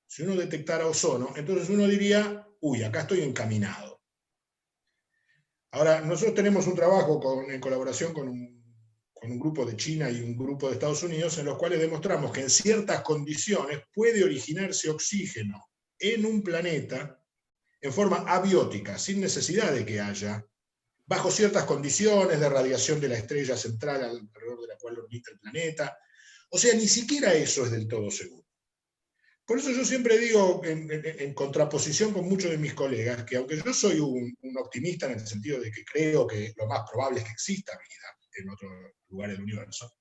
Si uno detectara ozono, entonces uno diría, uy, acá estoy encaminado. Ahora, nosotros tenemos un trabajo en colaboración con un grupo de China y un grupo de Estados Unidos, en los cuales demostramos que en ciertas condiciones puede originarse oxígeno en un planeta en forma abiótica, sin necesidad de que haya, bajo ciertas condiciones de radiación de la estrella central alrededor de la cual orbita el planeta. O sea, ni siquiera eso es del todo seguro. Por eso yo siempre digo, en contraposición con muchos de mis colegas, que aunque yo soy un optimista en el sentido de que creo que lo más probable es que exista vida en otro lugar del universo,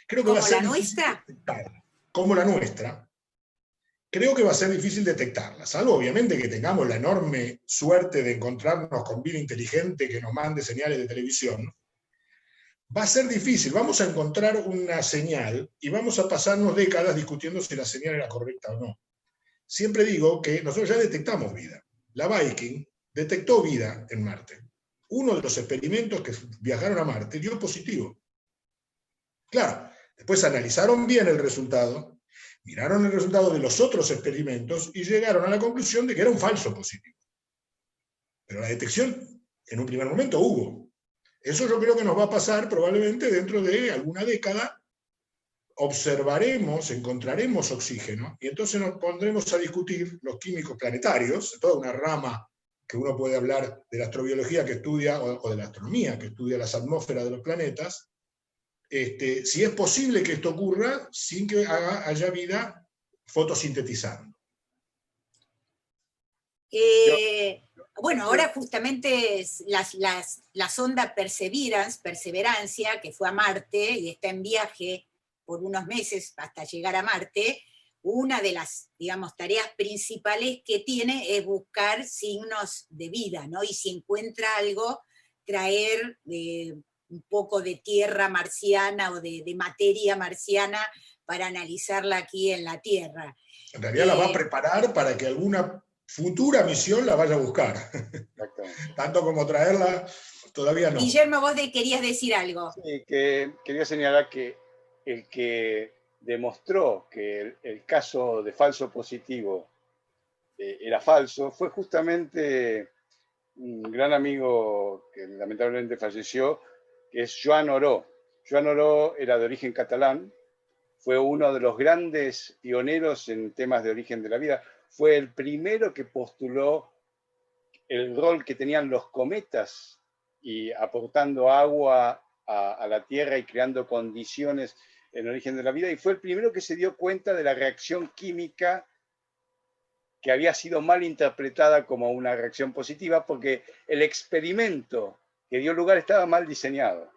creo que va a ser difícil detectarla. Como la nuestra, creo que va a ser difícil detectarla, salvo obviamente que tengamos la enorme suerte de encontrarnos con vida inteligente que nos mande señales de televisión. Va a ser difícil, vamos a encontrar una señal y vamos a pasarnos décadas discutiendo si la señal era correcta o no. Siempre digo que nosotros ya detectamos vida. La Viking detectó vida en Marte. Uno de los experimentos que viajaron a Marte dio positivo. Claro, después analizaron bien el resultado, miraron el resultado de los otros experimentos y llegaron a la conclusión de que era un falso positivo. Pero la detección en un primer momento hubo. Eso yo creo que nos va a pasar probablemente dentro de alguna década, observaremos, encontraremos oxígeno, y entonces nos pondremos a discutir los químicos planetarios, toda una rama que uno puede hablar de la astrobiología que estudia, o de la astronomía que estudia las atmósferas de los planetas, si es posible que esto ocurra sin que haya vida fotosintetizando. Bueno, ahora justamente la sonda Perseverancia, que fue a Marte y está en viaje por unos meses hasta llegar a Marte, una de las, digamos, tareas principales que tiene es buscar signos de vida, ¿no? Y si encuentra algo, traer un poco de tierra marciana o de materia marciana para analizarla aquí en la Tierra. En realidad la va a preparar para que alguna futura misión la vaya a buscar. Tanto como traerla, todavía no. Guillermo, vos querías decir algo. Sí, que quería señalar que el que demostró que el caso de falso positivo era falso fue justamente un gran amigo que lamentablemente falleció, que es Joan Oró. Joan Oró era de origen catalán, fue uno de los grandes pioneros en temas de origen de la vida, fue el primero que postuló el rol que tenían los cometas y aportando agua a la Tierra y creando condiciones en el origen de la vida, y fue el primero que se dio cuenta de la reacción química que había sido mal interpretada como una reacción positiva porque el experimento que dio lugar estaba mal diseñado.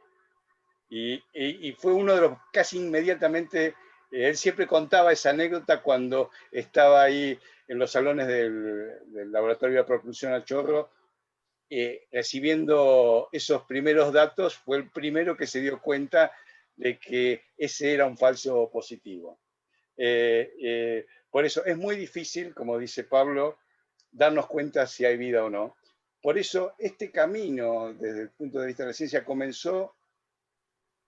Y fue uno de los casi inmediatamente, él siempre contaba esa anécdota cuando estaba ahí en los salones del laboratorio de propulsión a chorro, recibiendo esos primeros datos, fue el primero que se dio cuenta de que ese era un falso positivo. Por eso es muy difícil, como dice Pablo, darnos cuenta si hay vida o no. Por eso este camino, desde el punto de vista de la ciencia, comenzó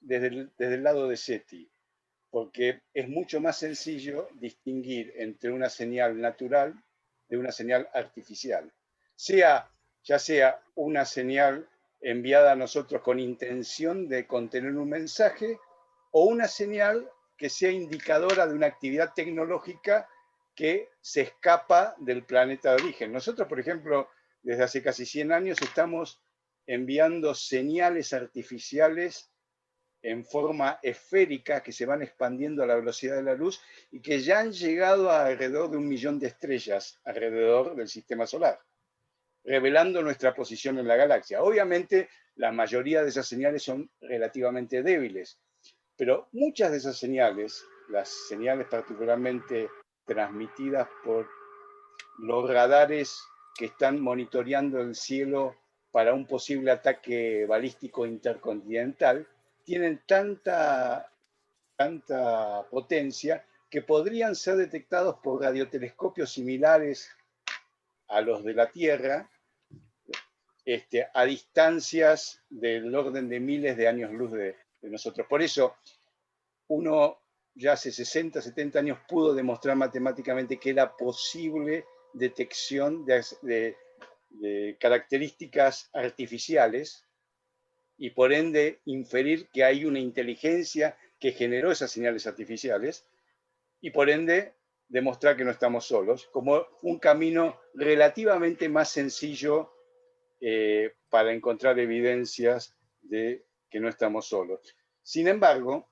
desde el lado de SETI, porque es mucho más sencillo distinguir entre una señal natural de una señal artificial. Ya sea una señal enviada a nosotros con intención de contener un mensaje, o una señal que sea indicadora de una actividad tecnológica que se escapa del planeta de origen. Nosotros, por ejemplo, desde hace casi 100 años estamos enviando señales artificiales en forma esférica que se van expandiendo a la velocidad de la luz y que ya han llegado a alrededor de 1 millón de estrellas alrededor del sistema solar, revelando nuestra posición en la galaxia. Obviamente, la mayoría de esas señales son relativamente débiles, pero muchas de esas señales, las señales particularmente transmitidas por los radares que están monitoreando el cielo para un posible ataque balístico intercontinental, tienen tanta potencia que podrían ser detectados por radiotelescopios similares a los de la Tierra, a distancias del orden de miles de años luz de nosotros. Por eso, uno ya hace 60, 70 años pudo demostrar matemáticamente que era posible detección de características artificiales y por ende inferir que hay una inteligencia que generó esas señales artificiales y por ende demostrar que no estamos solos, como un camino relativamente más sencillo para encontrar evidencias de que no estamos solos. Sin embargo,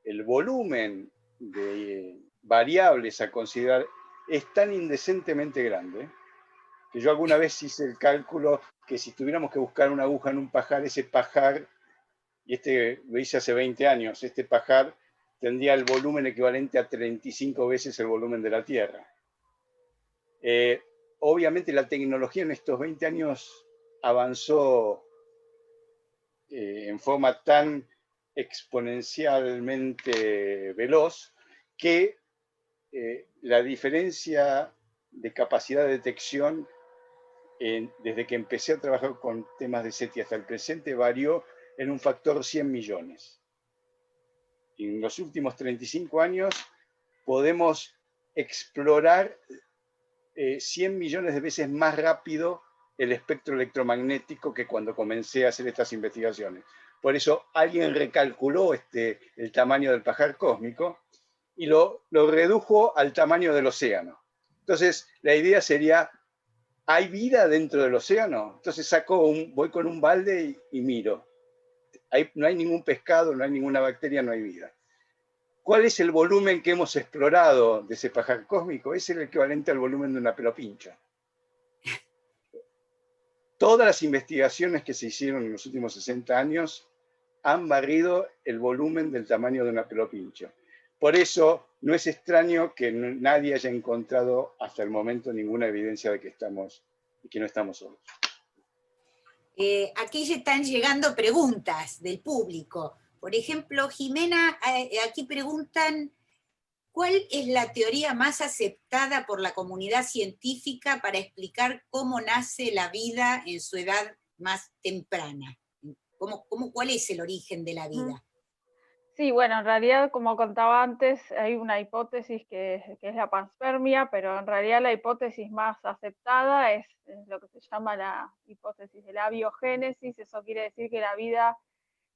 el volumen de variables a considerar es tan indecentemente grande que yo alguna vez hice el cálculo que si tuviéramos que buscar una aguja en un pajar, ese pajar, y lo hice hace 20 años, este pajar tendría el volumen equivalente a 35 veces el volumen de la Tierra. Obviamente la tecnología en estos 20 años avanzó en forma tan exponencialmente veloz que la diferencia de capacidad de detección desde que empecé a trabajar con temas de SETI hasta el presente varió en un factor 100 millones. En los últimos 35 años podemos explorar 100 millones de veces más rápido el espectro electromagnético que cuando comencé a hacer estas investigaciones. Por eso alguien recalculó el tamaño del pajar cósmico y lo redujo al tamaño del océano. Entonces, la idea sería, ¿hay vida dentro del océano? Entonces voy con un balde y miro. No hay ningún pescado, no hay ninguna bacteria, no hay vida. ¿Cuál es el volumen que hemos explorado de ese pajar cósmico? Es el equivalente al volumen de una pelopincha. Todas las investigaciones que se hicieron en los últimos 60 años han barrido el volumen del tamaño de una pelopincha. Por eso no es extraño que nadie haya encontrado hasta el momento ninguna evidencia de que no estamos solos. Aquí ya están llegando preguntas del público. Por ejemplo, Jimena, aquí preguntan, ¿cuál es la teoría más aceptada por la comunidad científica para explicar cómo nace la vida en su edad más temprana? ¿Cuál es el origen de la vida? Sí, bueno, en realidad, como contaba antes, hay una hipótesis que es la panspermia, pero en realidad la hipótesis más aceptada es lo que se llama la hipótesis de la biogénesis. Eso quiere decir que la vida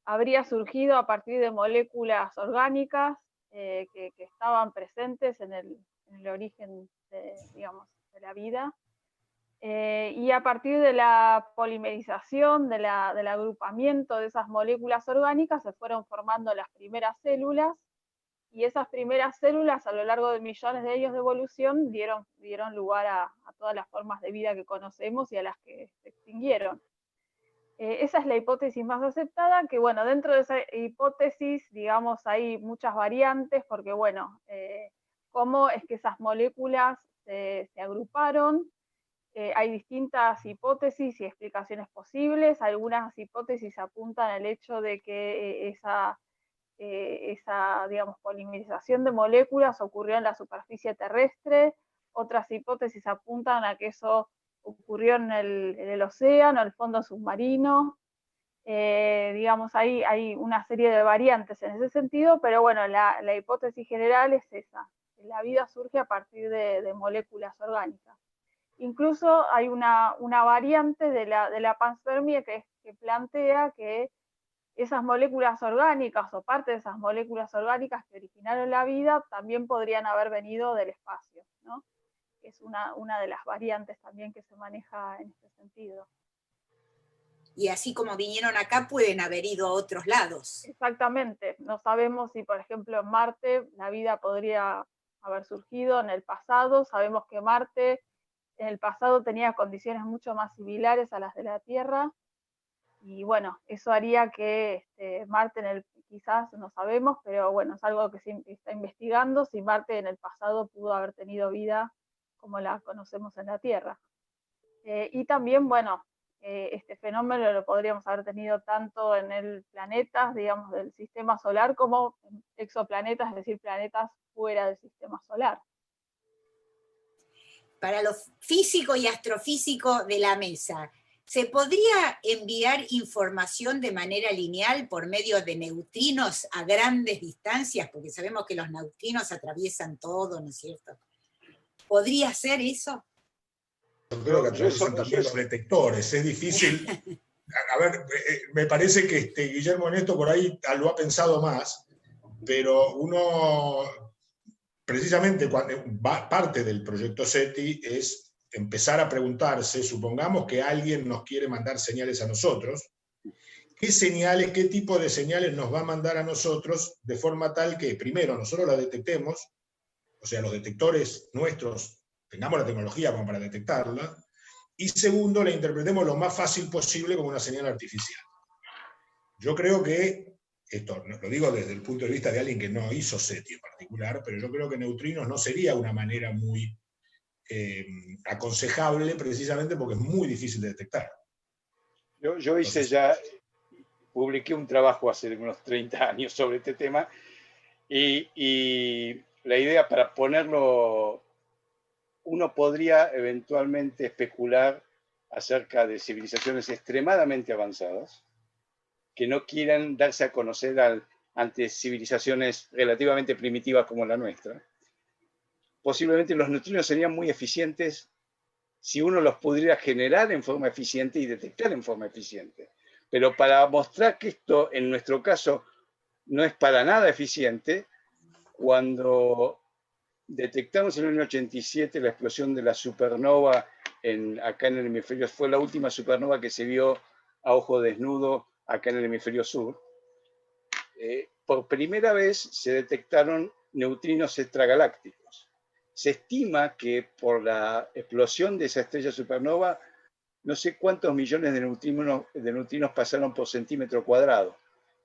habría surgido a partir de moléculas orgánicas que estaban presentes en el origen digamos, de la vida. Y a partir de la polimerización, del agrupamiento de esas moléculas orgánicas, se fueron formando las primeras células, y esas primeras células, a lo largo de millones de años de evolución, dieron lugar a todas las formas de vida que conocemos y a las que se extinguieron. Esa es la hipótesis más aceptada, que bueno, dentro de esa hipótesis, digamos, hay muchas variantes, porque bueno, cómo es que esas moléculas se agruparon. Hay distintas hipótesis y explicaciones posibles. Algunas hipótesis apuntan al hecho de que esa digamos, polimerización de moléculas ocurrió en la superficie terrestre. Otras hipótesis apuntan a que eso ocurrió en el océano, en el fondo submarino. Digamos, hay una serie de variantes en ese sentido, pero bueno, la hipótesis general es esa. La vida surge a partir de moléculas orgánicas. Incluso hay una variante de la panspermia que plantea que esas moléculas orgánicas o parte de esas moléculas orgánicas que originaron la vida también podrían haber venido del espacio, ¿no? Es una de las variantes también que se maneja en este sentido. Y así como vinieron acá, pueden haber ido a otros lados. Exactamente. No sabemos si, por ejemplo, en Marte la vida podría haber surgido en el pasado. Sabemos que Marte en el pasado tenía condiciones mucho más similares a las de la Tierra, y bueno, eso haría que Marte quizás no sabemos, pero bueno, es algo que se está investigando, si Marte en el pasado pudo haber tenido vida como la conocemos en la Tierra. Y también, bueno, este fenómeno lo podríamos haber tenido tanto en el planetas, digamos, del sistema solar, como en exoplanetas, es decir, planetas fuera del sistema solar. Para los físicos y astrofísicos de la mesa, ¿se podría enviar información de manera lineal por medio de neutrinos a grandes distancias? Porque sabemos que los neutrinos atraviesan todo, ¿no es cierto? ¿Podría ser eso? Yo creo que atraviesan también los detectores. Es difícil. A ver, me parece que Guillermo Neto por ahí lo ha pensado más, pero uno, precisamente, parte del proyecto SETI es empezar a preguntarse, supongamos que alguien nos quiere mandar señales a nosotros, ¿qué señales, qué tipo de señales nos va a mandar a nosotros de forma tal que, primero, nosotros las detectemos, o sea, los detectores nuestros tengamos la tecnología como para detectarla, y segundo, la interpretemos lo más fácil posible como una señal artificial. Yo creo que, esto lo digo desde el punto de vista de alguien que no hizo SETI en particular, pero yo creo que neutrinos no sería una manera muy aconsejable, precisamente porque es muy difícil de detectar. Yo publiqué un trabajo hace unos 30 años sobre este tema, y la idea, para ponerlo, uno podría eventualmente especular acerca de civilizaciones extremadamente avanzadas que no quieran darse a conocer ante civilizaciones relativamente primitivas como la nuestra. Posiblemente los neutrinos serían muy eficientes si uno los pudiera generar en forma eficiente y detectar en forma eficiente. Pero para mostrar que esto, en nuestro caso, no es para nada eficiente, cuando detectamos en el año 87 la explosión de la supernova acá en el hemisferio, fue la última supernova que se vio a ojo desnudo acá en el hemisferio sur. Por primera vez se detectaron neutrinos extragalácticos. Se estima que por la explosión de esa estrella supernova, no sé cuántos millones de neutrinos pasaron por centímetro cuadrado.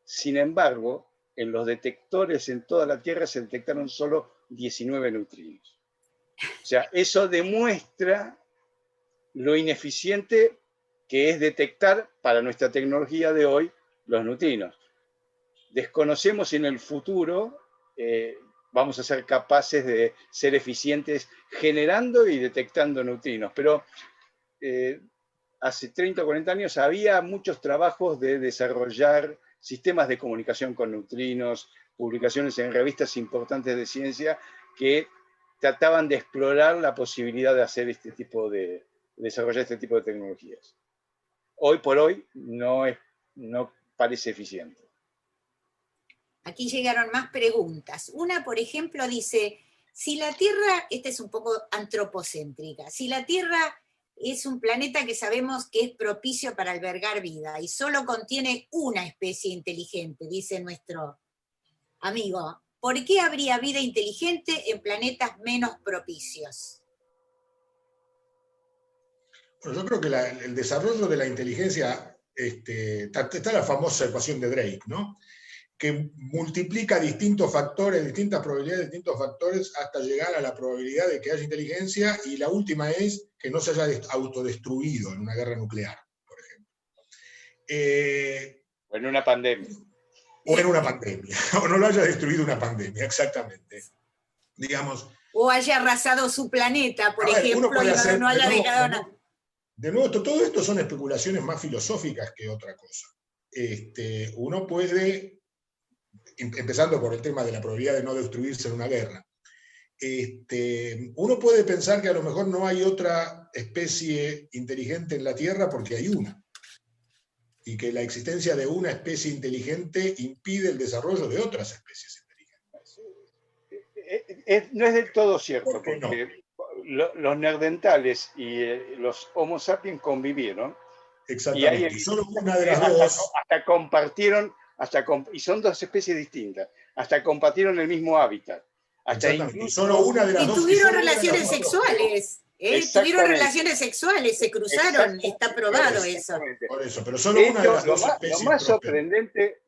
Sin embargo, en los detectores en toda la Tierra se detectaron solo 19 neutrinos. O sea, eso demuestra lo ineficiente que es detectar para nuestra tecnología de hoy los neutrinos. Desconocemos si en el futuro vamos a ser capaces de ser eficientes generando y detectando neutrinos, pero hace 30 o 40 años había muchos trabajos de desarrollar sistemas de comunicación con neutrinos, publicaciones en revistas importantes de ciencia que trataban de explorar la posibilidad de hacer desarrollar este tipo de tecnologías. Hoy por hoy no parece eficiente. Aquí llegaron más preguntas. Una, por ejemplo, dice, si la Tierra, esta es un poco antropocéntrica, si la Tierra es un planeta que sabemos que es propicio para albergar vida y solo contiene una especie inteligente, dice nuestro amigo, ¿por qué habría vida inteligente en planetas menos propicios? Bueno, yo creo que el desarrollo de la inteligencia, está la famosa ecuación de Drake, ¿no? Que multiplica distintos factores, distintas probabilidades, distintos factores, hasta llegar a la probabilidad de que haya inteligencia, y la última es que no se haya autodestruido en una guerra nuclear, por ejemplo. O en una pandemia. O en una pandemia, o no lo haya destruido una pandemia, exactamente. Digamos. O haya arrasado su planeta, por ejemplo, y no haya dejado nada. De nuevo, todo esto son especulaciones más filosóficas que otra cosa. Uno puede, empezando por el tema de la probabilidad de no destruirse en una guerra, uno puede pensar que a lo mejor no hay otra especie inteligente en la Tierra porque hay una, y que la existencia de una especie inteligente impide el desarrollo de otras especies inteligentes. No es del todo cierto, porque no? Los neandertales y los Homo sapiens convivieron. Exactamente, y solo una de las dos. Hasta compartieron, y son dos especies distintas, hasta compartieron el mismo hábitat. Hasta incluso, solo una de las dos. Y tuvieron relaciones sexuales. Tuvieron relaciones sexuales, se cruzaron, está probado eso. Por eso, pero solo una de las dos especies.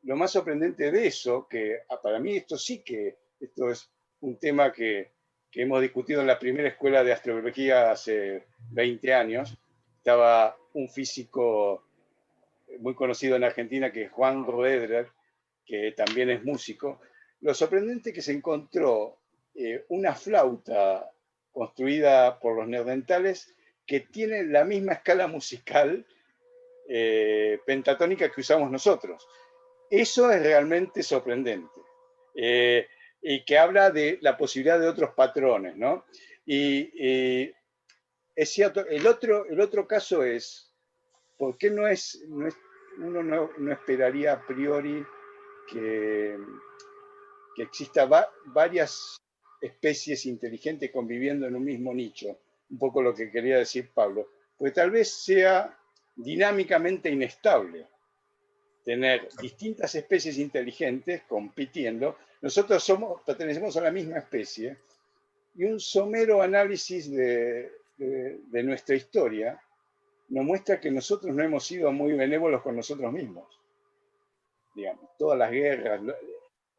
Lo más sorprendente de eso, que para mí esto es un tema que hemos discutido en la primera escuela de astrobiología hace 20 años. Estaba un físico muy conocido en Argentina, que es Juan Roederer, que también es músico. Lo sorprendente es que se encontró una flauta construida por los neandertales que tiene la misma escala musical pentatónica que usamos nosotros. Eso es realmente sorprendente. Y que habla de la posibilidad de otros patrones, ¿no? Y es cierto, el otro caso es, ¿por qué uno no esperaría a priori que exista varias especies inteligentes conviviendo en un mismo nicho? Un poco lo que quería decir Pablo. Pues tal vez sea dinámicamente inestable tener distintas especies inteligentes compitiendo. Nosotros pertenecemos a la misma especie, y un somero análisis de nuestra historia nos muestra que nosotros no hemos sido muy benévolos con nosotros mismos. Digamos, todas las guerras,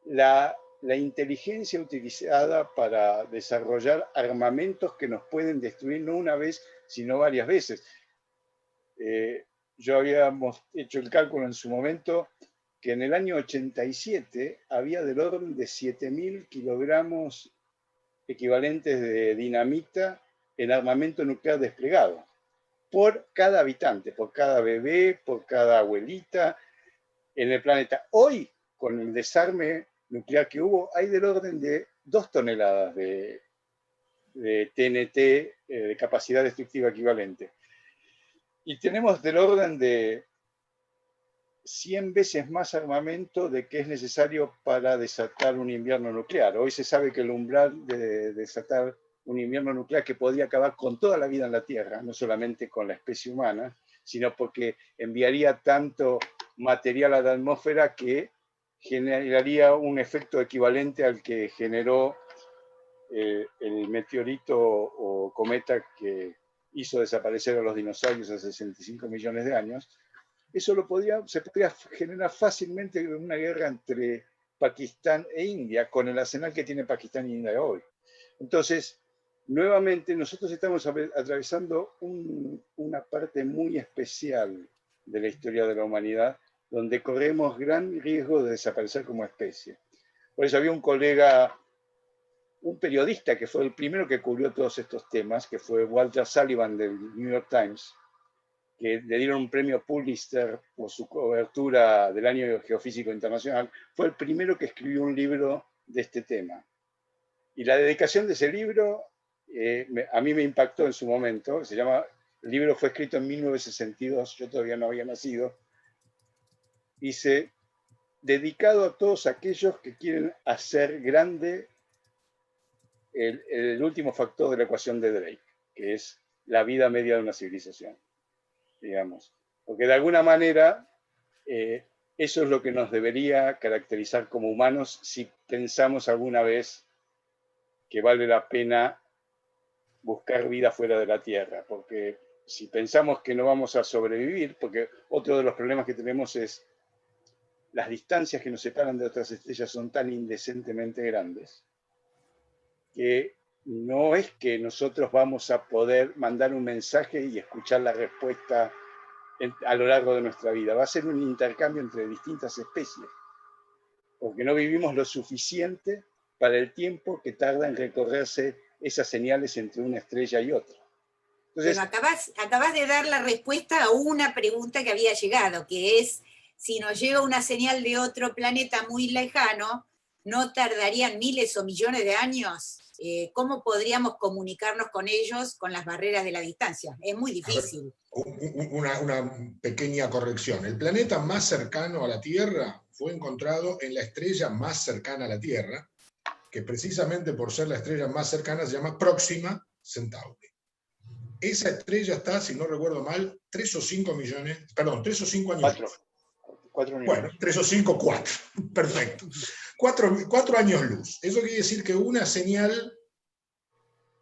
la inteligencia utilizada para desarrollar armamentos que nos pueden destruir no una vez, sino varias veces. Yo habíamos hecho el cálculo en su momento que en el año 87 había del orden de 7.000 kilogramos equivalentes de dinamita en armamento nuclear desplegado, por cada habitante, por cada bebé, por cada abuelita en el planeta. Hoy, con el desarme nuclear que hubo, hay del orden de 2 toneladas de TNT de capacidad destructiva equivalente. Y tenemos del orden de 100 veces más armamento de que es necesario para desatar un invierno nuclear. Hoy se sabe que el umbral de desatar un invierno nuclear que podría acabar con toda la vida en la Tierra, no solamente con la especie humana, sino porque enviaría tanto material a la atmósfera que generaría un efecto equivalente al que generó el meteorito o cometa que hizo desaparecer a los dinosaurios hace 65 millones de años. Eso se podría generar fácilmente en una guerra entre Pakistán e India, con el arsenal que tiene Pakistán e India hoy. Entonces, nuevamente, nosotros estamos atravesando una parte muy especial de la historia de la humanidad, donde corremos gran riesgo de desaparecer como especie. Por eso había un colega, un periodista que fue el primero que cubrió todos estos temas, que fue Walter Sullivan del New York Times, que le dieron un premio Pulitzer por su cobertura del Año Geofísico Internacional, fue el primero que escribió un libro de este tema. Y la dedicación de ese libro a mí me impactó en su momento. El libro fue escrito en 1962, yo todavía no había nacido. Dice, dedicado a todos aquellos que quieren hacer grande el último factor de la ecuación de Drake, que es la vida media de una civilización, digamos. Porque de alguna manera eso es lo que nos debería caracterizar como humanos si pensamos alguna vez que vale la pena buscar vida fuera de la Tierra, porque si pensamos que no vamos a sobrevivir, porque otro de los problemas que tenemos es las distancias que nos separan de otras estrellas son tan indecentemente grandes, que no es que nosotros vamos a poder mandar un mensaje y escuchar la respuesta a lo largo de nuestra vida. Va a ser un intercambio entre distintas especies, porque no vivimos lo suficiente para el tiempo que tarda en recorrerse esas señales entre una estrella y otra. Entonces, bueno, acabas de dar la respuesta a una pregunta que había llegado, que es, si nos llega una señal de otro planeta muy lejano, ¿no tardarían miles o millones de años? ¿Cómo podríamos comunicarnos con ellos con las barreras de la distancia? Es muy difícil. Una pequeña corrección. El planeta más cercano a la Tierra fue encontrado en la estrella más cercana a la Tierra, que precisamente por ser la estrella más cercana se llama Próxima Centauri. Esa estrella está, si no recuerdo mal, 3 o 5 años. 4 años. Bueno, 3 o 5, 4. Perfecto. 4 años luz. Eso quiere decir que una señal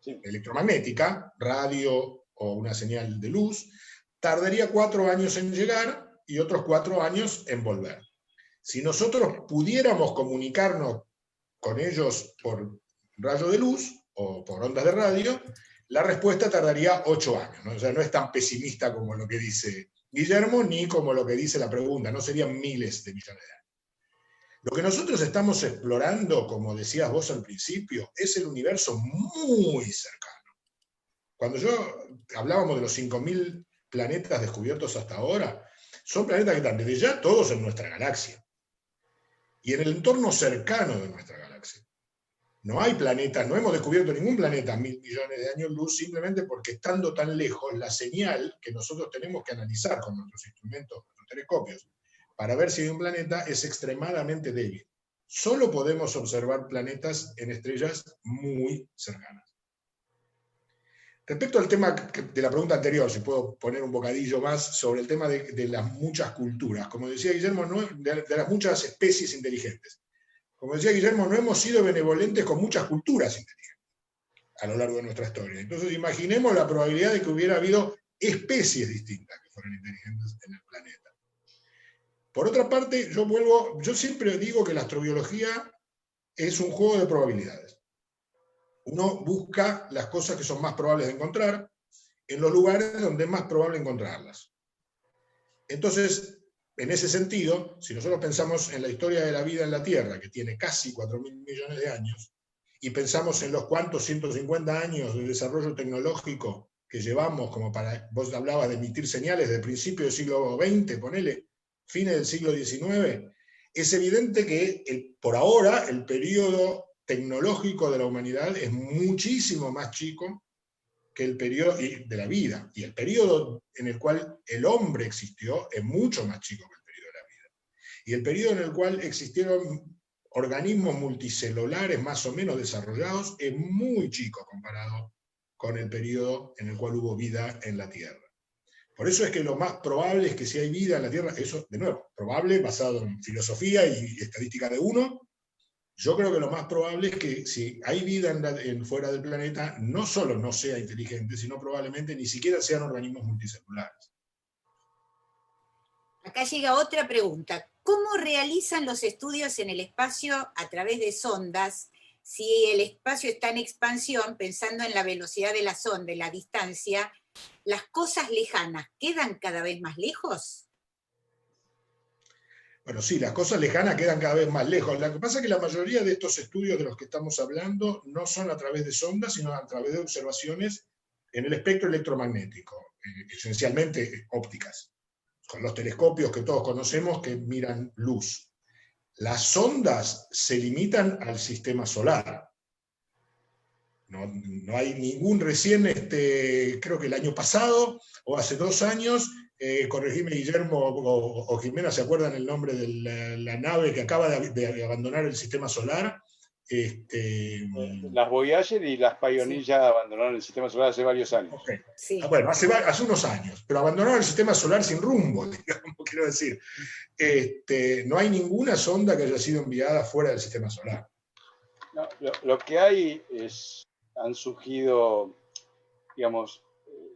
electromagnética, radio o una señal de luz, tardaría 4 años en llegar y otros 4 años en volver. Si nosotros pudiéramos comunicarnos con ellos por rayo de luz o por ondas de radio, la respuesta tardaría 8 años, ¿no? O sea, no es tan pesimista como lo que dice Guillermo, ni como lo que dice la pregunta, no serían miles de millones de años. Lo que nosotros estamos explorando, como decías vos al principio, es el universo muy cercano. Cuando hablábamos de los 5.000 planetas descubiertos hasta ahora, son planetas que están desde ya todos en nuestra galaxia. Y en el entorno cercano de nuestra galaxia. No hay planetas, no hemos descubierto ningún planeta a 1.000 millones de años luz, simplemente porque estando tan lejos, la señal que nosotros tenemos que analizar con nuestros instrumentos, nuestros telescopios, para ver si hay un planeta, es extremadamente débil. Solo podemos observar planetas en estrellas muy cercanas. Respecto al tema de la pregunta anterior, si puedo poner un bocadillo más sobre el tema de las muchas culturas. Como decía Guillermo, de las muchas especies inteligentes. Como decía Guillermo, no hemos sido benevolentes con muchas culturas inteligentes a lo largo de nuestra historia. Entonces imaginemos la probabilidad de que hubiera habido especies distintas que fueran inteligentes en el planeta. Por otra parte, yo siempre digo que la astrobiología es un juego de probabilidades. Uno busca las cosas que son más probables de encontrar en los lugares donde es más probable encontrarlas. Entonces, en ese sentido, si nosotros pensamos en la historia de la vida en la Tierra, que tiene casi 4.000 millones de años, y pensamos en los cuantos 150 años de desarrollo tecnológico que llevamos, como vos hablabas de emitir señales del principio del siglo XX, ponele, fines del siglo XIX, es evidente que por ahora el periodo tecnológico de la humanidad es muchísimo más chico que el periodo de la vida, y el periodo en el cual el hombre existió es mucho más chico que el periodo de la vida. Y el periodo en el cual existieron organismos multicelulares más o menos desarrollados es muy chico comparado con el periodo en el cual hubo vida en la Tierra. Por eso es que lo más probable es que si hay vida en la Tierra, eso, de nuevo, probable, basado en filosofía y estadística de uno, yo creo que lo más probable es que si hay vida fuera del planeta, no solo no sea inteligente, sino probablemente ni siquiera sean organismos multicelulares. Acá llega otra pregunta. ¿Cómo realizan los estudios en el espacio a través de sondas si el espacio está en expansión, pensando en la velocidad de la sonda y la distancia? ¿Las cosas lejanas quedan cada vez más lejos? Bueno, sí, las cosas lejanas quedan cada vez más lejos. Lo que pasa es que la mayoría de estos estudios de los que estamos hablando no son a través de sondas, sino a través de observaciones en el espectro electromagnético, esencialmente ópticas, con los telescopios que todos conocemos que miran luz. Las sondas se limitan al sistema solar. No hay ningún recién, creo que el año pasado o hace 2 años, corregime Guillermo o Jimena, ¿se acuerdan el nombre de la nave que acaba de abandonar el sistema solar? Las Voyager y las Pioneer sí, ya abandonaron el sistema solar hace varios años. Okay. Sí. Bueno, hace unos años, pero abandonaron el sistema solar sin rumbo, digamos, quiero decir. No hay ninguna sonda que haya sido enviada fuera del sistema solar. No, lo que hay han surgido, digamos,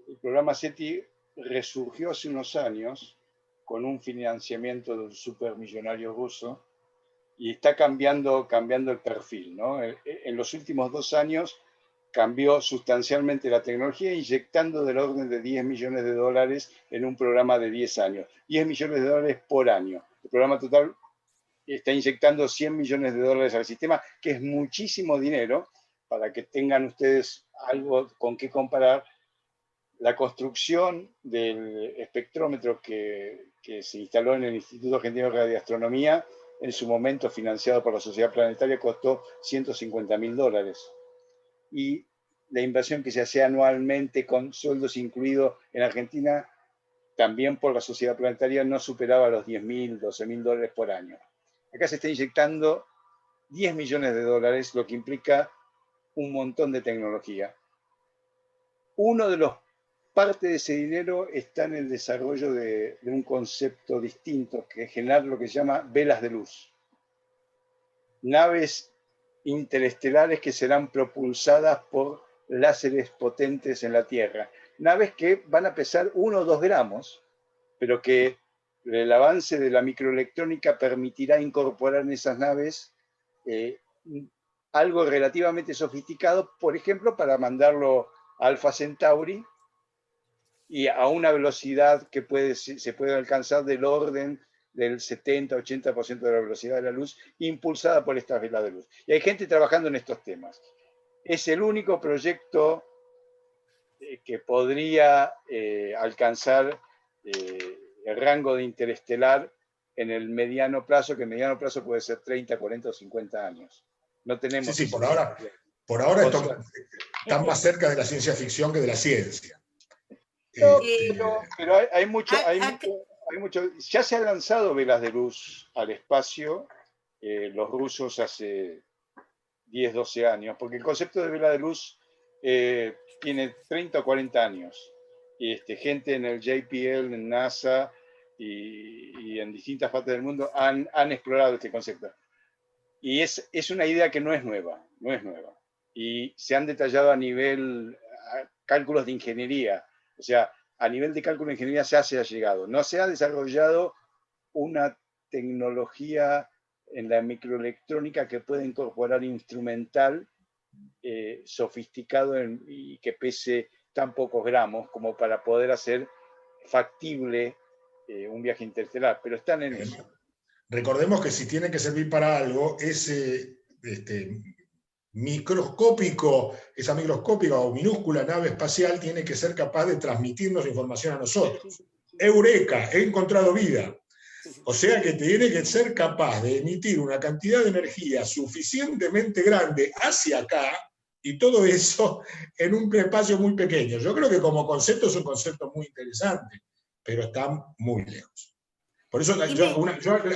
el programa SETI resurgió hace unos años con un financiamiento de un supermillonario ruso y está cambiando el perfil, ¿no? En los últimos 2 años cambió sustancialmente la tecnología, inyectando del orden de $10 millones en un programa de 10 años. $10 millones por año. El programa total está inyectando $100 millones al sistema, que es muchísimo dinero, para que tengan ustedes algo con qué comparar. La construcción del espectrómetro que se instaló en el Instituto Argentino de Radioastronomía, en su momento financiado por la Sociedad Planetaria, costó $150.000. Y la inversión que se hace anualmente con sueldos incluidos en Argentina, también por la Sociedad Planetaria, no superaba los $10.000, $12.000 por año. Acá se está inyectando $10 millones, lo que implica un montón de tecnología. Uno de los parte de ese dinero está en el desarrollo de un concepto distinto, que es generar lo que se llama velas de luz. Naves interestelares que serán propulsadas por láseres potentes en la Tierra. Naves que van a pesar 1 o 2 gramos, pero que el avance de la microelectrónica permitirá incorporar en esas naves algo relativamente sofisticado, por ejemplo, para mandarlo a Alpha Centauri, y a una velocidad que se puede alcanzar del orden del 70-80% de la velocidad de la luz, impulsada por estas velas de luz. Y hay gente trabajando en estos temas. Es el único proyecto que podría alcanzar el rango de interestelar en el mediano plazo, que el mediano plazo puede ser 30, 40 o 50 años. No tenemos... Sí, por ahora están más cerca de la ciencia ficción que de la ciencia. Pero hay mucho, ya se han lanzado velas de luz al espacio, los rusos hace 10, 12 años, porque el concepto de vela de luz tiene 30 o 40 años. Gente en el JPL, en NASA y en distintas partes del mundo han explorado este concepto. Y es una idea que no es nueva. Y se han detallado a nivel cálculos de ingeniería. O sea, a nivel de cálculo de ingeniería ya se ha llegado. No se ha desarrollado una tecnología en la microelectrónica que pueda incorporar instrumental sofisticado y que pese tan pocos gramos como para poder hacer factible un viaje interestelar. Pero están en eso. Recordemos que si tiene que servir para algo, esa microscópica o minúscula nave espacial tiene que ser capaz de transmitirnos información a nosotros. ¡Eureka! He encontrado vida. O sea que tiene que ser capaz de emitir una cantidad de energía suficientemente grande hacia acá, y todo eso en un espacio muy pequeño. Yo creo que como concepto es un concepto muy interesante, pero está muy lejos. Por eso yo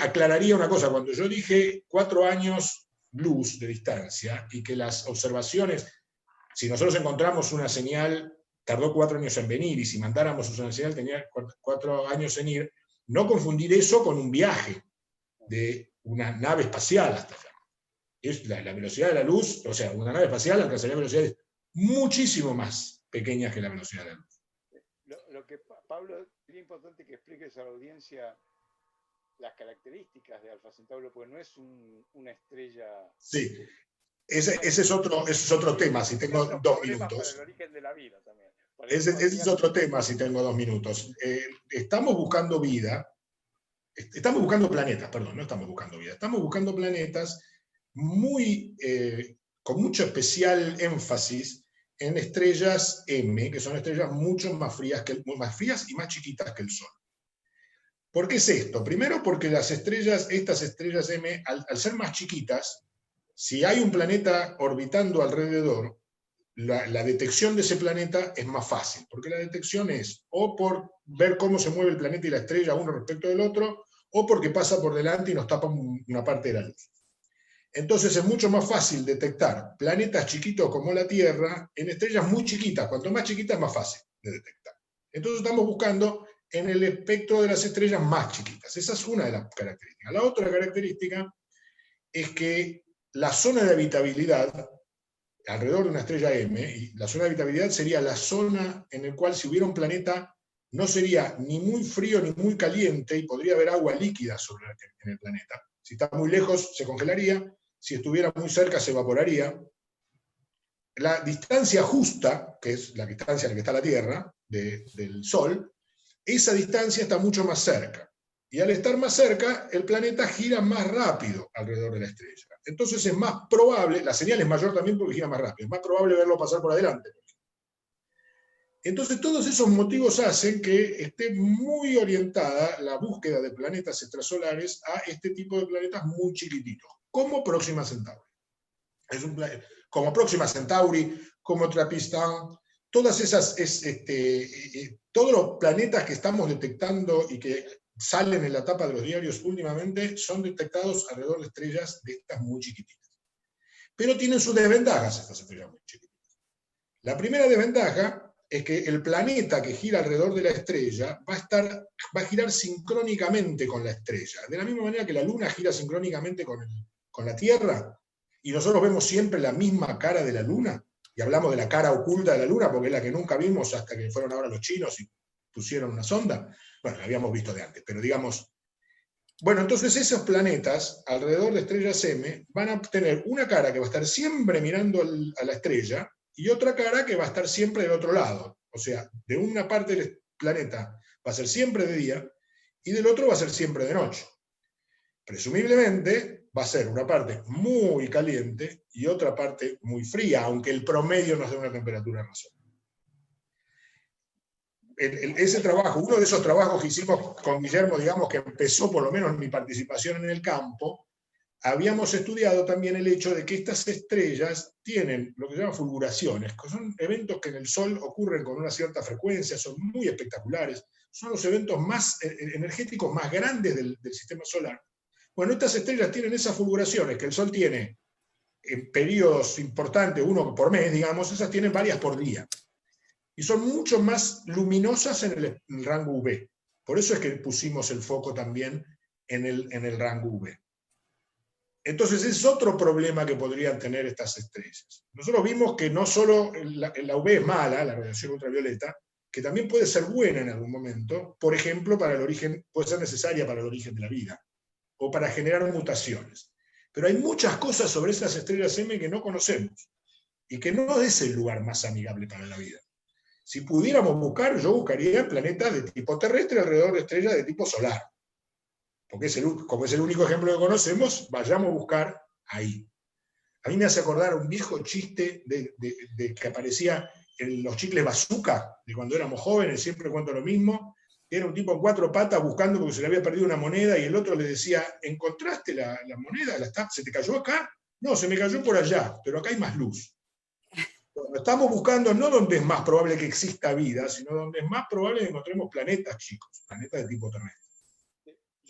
aclararía una cosa, cuando yo dije 4 años luz de distancia y que las observaciones, si nosotros encontramos una señal, tardó 4 años en venir, y si mandáramos una señal tenía 4 años en ir, no confundir eso con un viaje de una nave espacial hasta allá. Es la velocidad de la luz, o sea, una nave espacial alcanzaría velocidades muchísimo más pequeñas que la velocidad de la luz. Lo que, Pablo, es importante que expliques a la audiencia las características de Alfa Centauro, porque no es una estrella... Sí, ese es otro tema, si tengo 2 minutos. Para el origen de la vida también. Ese es otro tema, si tengo 2 minutos. Estamos buscando vida, estamos buscando planetas, perdón, no estamos buscando vida, estamos buscando planetas con mucho especial énfasis en estrellas M, que son estrellas mucho más frías y más chiquitas que el Sol. ¿Por qué es esto? Primero porque estas estrellas M, al ser más chiquitas, si hay un planeta orbitando alrededor, la detección de ese planeta es más fácil, porque la detección es o por ver cómo se mueve el planeta y la estrella uno respecto del otro, o porque pasa por delante y nos tapa una parte de la luz. Entonces es mucho más fácil detectar planetas chiquitos como la Tierra en estrellas muy chiquitas. Cuanto más chiquitas, más fácil de detectar. Entonces estamos buscando en el espectro de las estrellas más chiquitas. Esa es una de las características. La otra característica es que la zona de habitabilidad alrededor de una estrella M, y la zona de habitabilidad sería la zona en la cual si hubiera un planeta no sería ni muy frío ni muy caliente y podría haber agua líquida en el planeta. Si está muy lejos se congelaría, si estuviera muy cerca se evaporaría. La distancia justa, que es la distancia en la que está la Tierra del Sol, esa distancia está mucho más cerca. Y al estar más cerca, el planeta gira más rápido alrededor de la estrella. Entonces es más probable, la señal es mayor también porque gira más rápido, es más probable verlo pasar por adelante. Entonces todos esos motivos hacen que esté muy orientada la búsqueda de planetas extrasolares a este tipo de planetas muy chiquititos, como Próxima Centauri. Como Próxima Centauri, como Trappist-Taun, todos los planetas que estamos detectando y que salen en la tapa de los diarios últimamente son detectados alrededor de estrellas de estas muy chiquititas. Pero tienen sus desventajas estas estrellas muy chiquititas. La primera desventaja es que el planeta que gira alrededor de la estrella va a girar sincrónicamente con la estrella. De la misma manera que la Luna gira sincrónicamente con la Tierra, y nosotros vemos siempre la misma cara de la Luna, y hablamos de la cara oculta de la Luna, porque es la que nunca vimos hasta que fueron ahora los chinos y pusieron una sonda. Bueno, la habíamos visto de antes, pero digamos... Bueno, entonces esos planetas alrededor de estrellas M van a tener una cara que va a estar siempre mirando a la estrella, y otra cara que va a estar siempre del otro lado. O sea, de una parte del planeta va a ser siempre de día, y del otro va a ser siempre de noche. Presumiblemente va a ser una parte muy caliente y otra parte muy fría, aunque el promedio nos dé una temperatura razonable. Ese trabajo, uno de esos trabajos que hicimos con Guillermo, digamos que empezó por lo menos mi participación en el campo, habíamos estudiado también el hecho de que estas estrellas tienen lo que se llama fulguraciones, que son eventos que en el Sol ocurren con una cierta frecuencia, son muy espectaculares, son los eventos más energéticos más grandes del sistema solar. Bueno, estas estrellas tienen esas fulguraciones que el Sol tiene en periodos importantes, uno por mes, digamos, esas tienen varias por día. Y son mucho más luminosas en el rango UV. Por eso es que pusimos el foco también en el rango UV. Entonces es otro problema que podrían tener estas estrellas. Nosotros vimos que no solo la UV es mala, la radiación ultravioleta, que también puede ser buena en algún momento, por ejemplo, puede ser necesaria para el origen de la vida, o para generar mutaciones. Pero hay muchas cosas sobre estas estrellas M que no conocemos, y que no es el lugar más amigable para la vida. Si pudiéramos buscar, yo buscaría planetas de tipo terrestre alrededor de estrellas de tipo solar. Porque como es el único ejemplo que conocemos, vayamos a buscar ahí. A mí me hace acordar un viejo chiste de que aparecía en los chicles bazooka, de cuando éramos jóvenes, siempre cuento lo mismo. Era un tipo en 4 patas buscando porque se le había perdido una moneda y el otro le decía, ¿encontraste la moneda? ¿Se te cayó acá? No, se me cayó por allá, pero acá hay más luz. Bueno, estamos buscando no donde es más probable que exista vida, sino donde es más probable que encontremos planetas, chicos, planetas de tipo terrestre.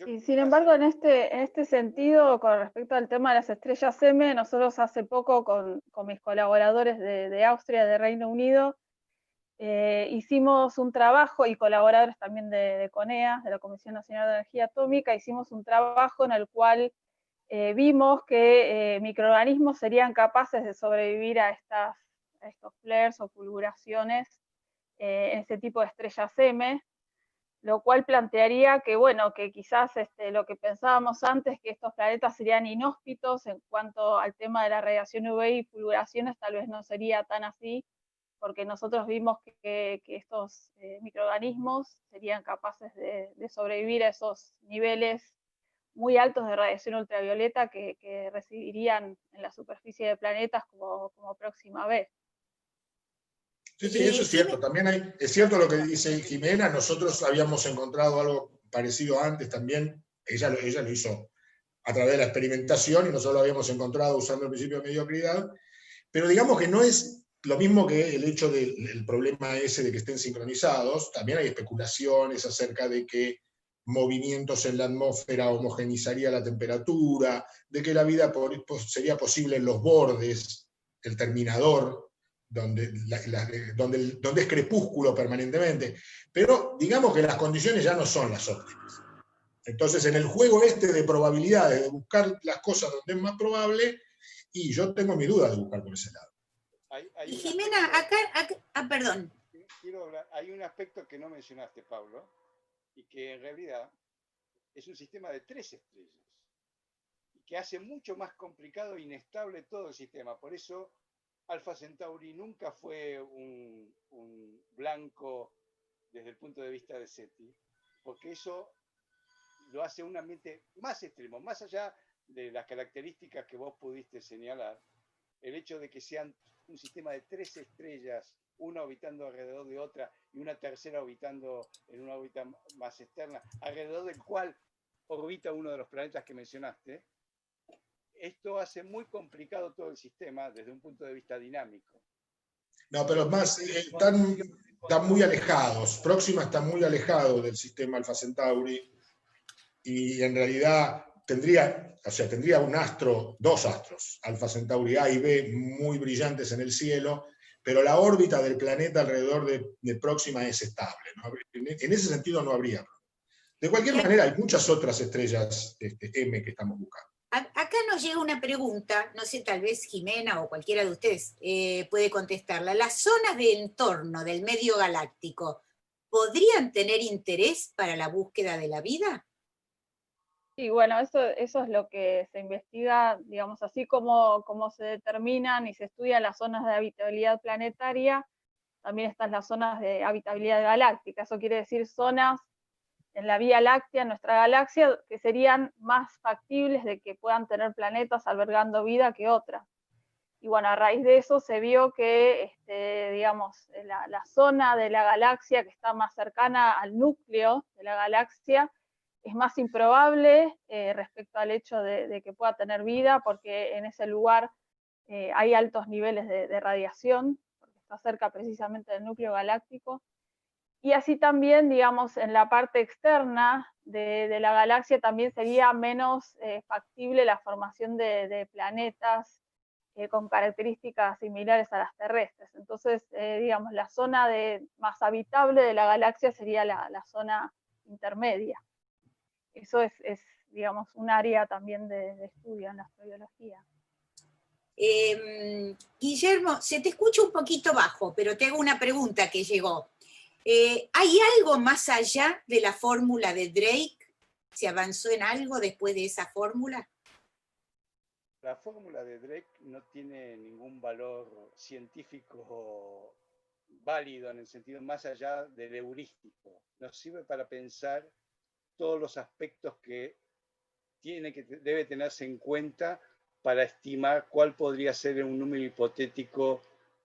Y sin embargo, en este sentido, con respecto al tema de las estrellas M, nosotros hace poco con mis colaboradores de Austria, de Reino Unido, hicimos un trabajo, y colaboradores también de CONEA, de la Comisión Nacional de Energía Atómica, hicimos un trabajo en el cual vimos que microorganismos serían capaces de sobrevivir a estos flares o fulguraciones en este tipo de estrellas M, lo cual plantearía que, bueno, que quizás lo que pensábamos antes, que estos planetas serían inhóspitos en cuanto al tema de la radiación UV y fulguraciones, tal vez no sería tan así, porque nosotros vimos que estos microorganismos serían capaces de sobrevivir a esos niveles muy altos de radiación ultravioleta que recibirían en la superficie de planetas como Próxima B. Sí, eso es cierto. También es cierto lo que dice Jimena, nosotros habíamos encontrado algo parecido antes también, ella lo hizo a través de la experimentación y nosotros lo habíamos encontrado usando el principio de mediocridad, pero digamos que no es lo mismo que el hecho del problema ese de que estén sincronizados, también hay especulaciones acerca de que movimientos en la atmósfera homogenizaría la temperatura, de que la vida sería posible en los bordes, el terminador, donde es crepúsculo permanentemente, pero digamos que las condiciones ya no son las óptimas. Entonces, en el juego este de probabilidades, de buscar las cosas donde es más probable, y yo tengo mi duda de buscar por ese lado. Y Jimena, perdón. Quiero hablar, hay un aspecto que no mencionaste, Pablo, y que en realidad es un sistema de 3 estrellas, y que hace mucho más complicado e inestable todo el sistema. Por eso Alpha Centauri nunca fue un blanco desde el punto de vista de SETI, porque eso lo hace un ambiente más extremo, más allá de las características que vos pudiste señalar, el hecho de que sean un sistema de 3 estrellas, una orbitando alrededor de otra y una tercera orbitando en una órbita más externa, alrededor del cual orbita uno de los planetas que mencionaste, esto hace muy complicado todo el sistema desde un punto de vista dinámico. No, pero más, están muy alejados. Próxima está muy alejado del sistema Alpha Centauri y en realidad tendría un astro, 2 astros, Alpha Centauri A y B, muy brillantes en el cielo, pero la órbita del planeta alrededor de Próxima es estable, ¿no? En ese sentido no habría. De cualquier manera, hay muchas otras estrellas M que estamos buscando. Acá nos llega una pregunta, no sé, tal vez Jimena o cualquiera de ustedes puede contestarla. ¿Las zonas de entorno del medio galáctico podrían tener interés para la búsqueda de la vida? Sí, bueno, eso es lo que se investiga, digamos, así como se determinan y se estudian las zonas de habitabilidad planetaria, también están las zonas de habitabilidad galáctica. Eso quiere decir zonas en la Vía Láctea, en nuestra galaxia, que serían más factibles de que puedan tener planetas albergando vida que otras. Y bueno, a raíz de eso se vio que, digamos, la zona de la galaxia que está más cercana al núcleo de la galaxia es más improbable respecto al hecho de que pueda tener vida, porque en ese lugar hay altos niveles de radiación, porque está cerca precisamente del núcleo galáctico. Y así también, digamos, en la parte externa de la galaxia también sería menos factible la formación de planetas con características similares a las terrestres. Entonces, digamos, la zona más habitable de la galaxia sería la zona intermedia. Eso es, digamos, un área también de estudio en la astrobiología. Guillermo, se te escucha un poquito bajo, pero te hago una pregunta que llegó. ¿Hay algo más allá de la fórmula de Drake? ¿Se avanzó en algo después de esa fórmula? La fórmula de Drake no tiene ningún valor científico válido en el sentido más allá del heurístico. Nos sirve para pensar todos los aspectos que debe tenerse en cuenta para estimar cuál podría ser un número hipotético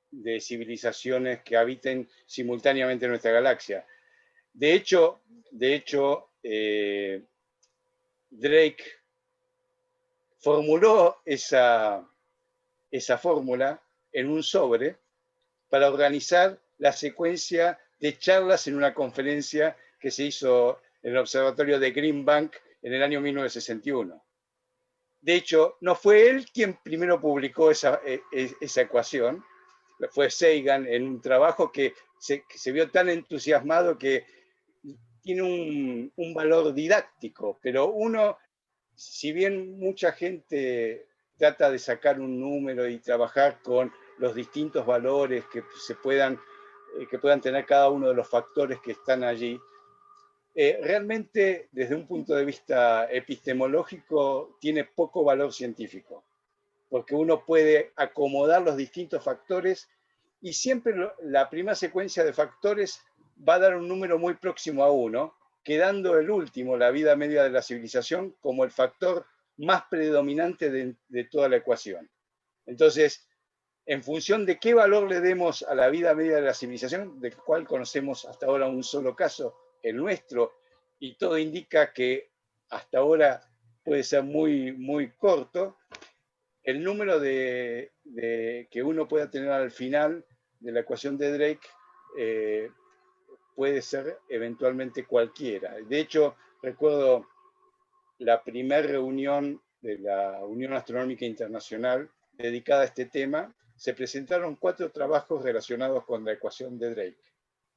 de civilizaciones que habiten simultáneamente en nuestra galaxia. De hecho, Drake formuló esa fórmula en un sobre para organizar la secuencia de charlas en una conferencia que se hizo en el observatorio de Green Bank en el año 1961. De hecho, no fue él quien primero publicó esa ecuación, fue Sagan en un trabajo que se vio tan entusiasmado que tiene un valor didáctico, pero uno, si bien mucha gente trata de sacar un número y trabajar con los distintos valores que puedan tener cada uno de los factores que están allí, realmente desde un punto de vista epistemológico tiene poco valor científico, porque uno puede acomodar los distintos factores y siempre la primera secuencia de factores va a dar un número muy próximo a 1, quedando el último, la vida media de la civilización, como el factor más predominante de toda la ecuación. Entonces, en función de qué valor le demos a la vida media de la civilización, del cual conocemos hasta ahora un solo caso, el nuestro, y todo indica que hasta ahora puede ser muy, muy corto, el número que uno pueda tener al final de la ecuación de Drake puede ser eventualmente cualquiera. De hecho, recuerdo la primera reunión de la Unión Astronómica Internacional dedicada a este tema. Se presentaron 4 trabajos relacionados con la ecuación de Drake.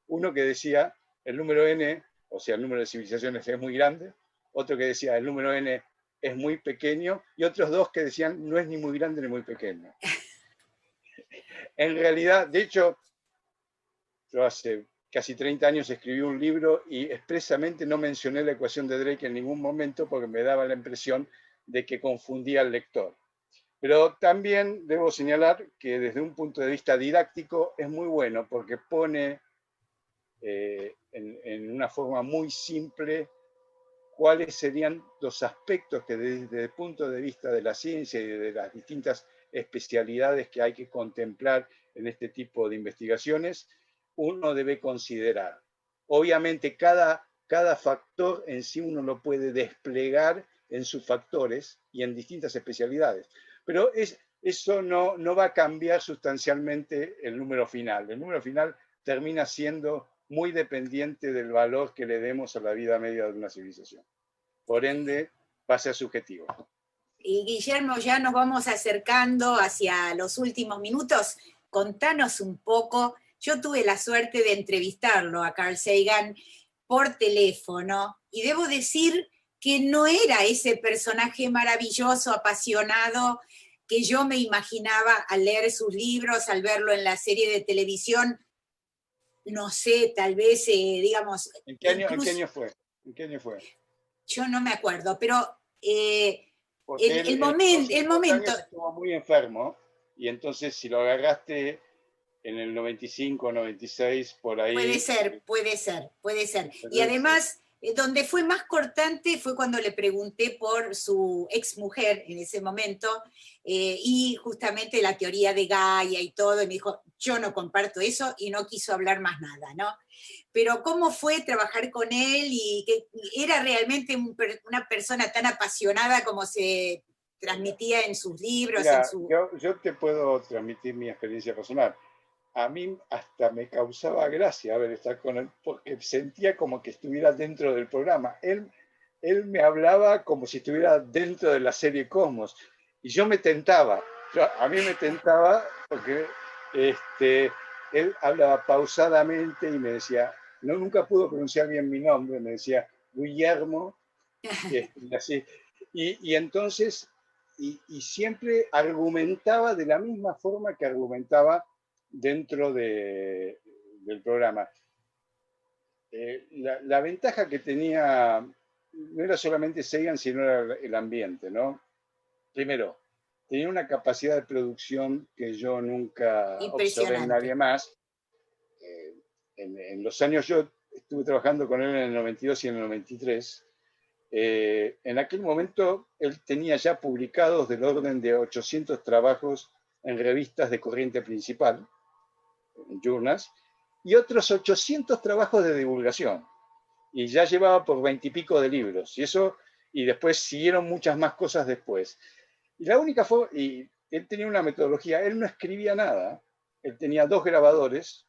Uno que decía el número n, o sea, el número de civilizaciones es muy grande. Otro que decía el número n es muy pequeño. Y otros 2 que decían no es ni muy grande ni muy pequeño. En realidad, de hecho, yo hace casi 30 años escribí un libro y expresamente no mencioné la ecuación de Drake en ningún momento porque me daba la impresión de que confundía al lector. Pero también debo señalar que desde un punto de vista didáctico es muy bueno porque pone en una forma muy simple cuáles serían los aspectos que desde el punto de vista de la ciencia y de las distintas especialidades que hay que contemplar en este tipo de investigaciones, uno debe considerar. Obviamente cada factor en sí uno lo puede desplegar en sus factores y en distintas especialidades, pero eso no va a cambiar sustancialmente el número final. El número final termina siendo muy dependiente del valor que le demos a la vida media de una civilización. Por ende, va a ser subjetivo. Y Guillermo, ya nos vamos acercando hacia los últimos minutos. Contanos un poco. Yo tuve la suerte de entrevistarlo a Carl Sagan por teléfono y debo decir que no era ese personaje maravilloso, apasionado, que yo me imaginaba al leer sus libros, al verlo en la serie de televisión. No sé, tal vez, digamos... ¿En qué año fue? Yo no me acuerdo, pero el momento... Estuvo muy enfermo y entonces si lo agarraste en el 95, 96, por ahí... Puede ser. Y además, donde fue más cortante fue cuando le pregunté por su exmujer en ese momento, y justamente la teoría de Gaia y todo, y me dijo, yo no comparto eso, y no quiso hablar más nada, ¿no? Pero ¿cómo fue trabajar con él? Y que era realmente una persona tan apasionada como se transmitía en sus libros. Mira, yo te puedo transmitir mi experiencia personal. A mí hasta me causaba gracia estar con él, porque sentía como que estuviera dentro del programa. Él me hablaba como si estuviera dentro de la serie Cosmos, y yo me tentaba. A mí me tentaba porque él hablaba pausadamente y me decía, nunca pudo pronunciar bien mi nombre, me decía Guillermo, así. Y entonces, y siempre argumentaba de la misma forma que argumentaba dentro del programa. La ventaja que tenía no era solamente Sagan, sino era el ambiente, ¿no? Primero, tenía una capacidad de producción que yo nunca observé en nadie más. En los años, yo estuve trabajando con él en el 92 y en el 93. En aquel momento, él tenía ya publicados del orden de 800 trabajos en revistas de corriente principal, en journals, y otros 800 trabajos de divulgación. Y ya llevaba por 20 y pico de libros. Y después siguieron muchas más cosas después. Y la única fue, y él tenía una metodología, él no escribía nada, él tenía 2 grabadores,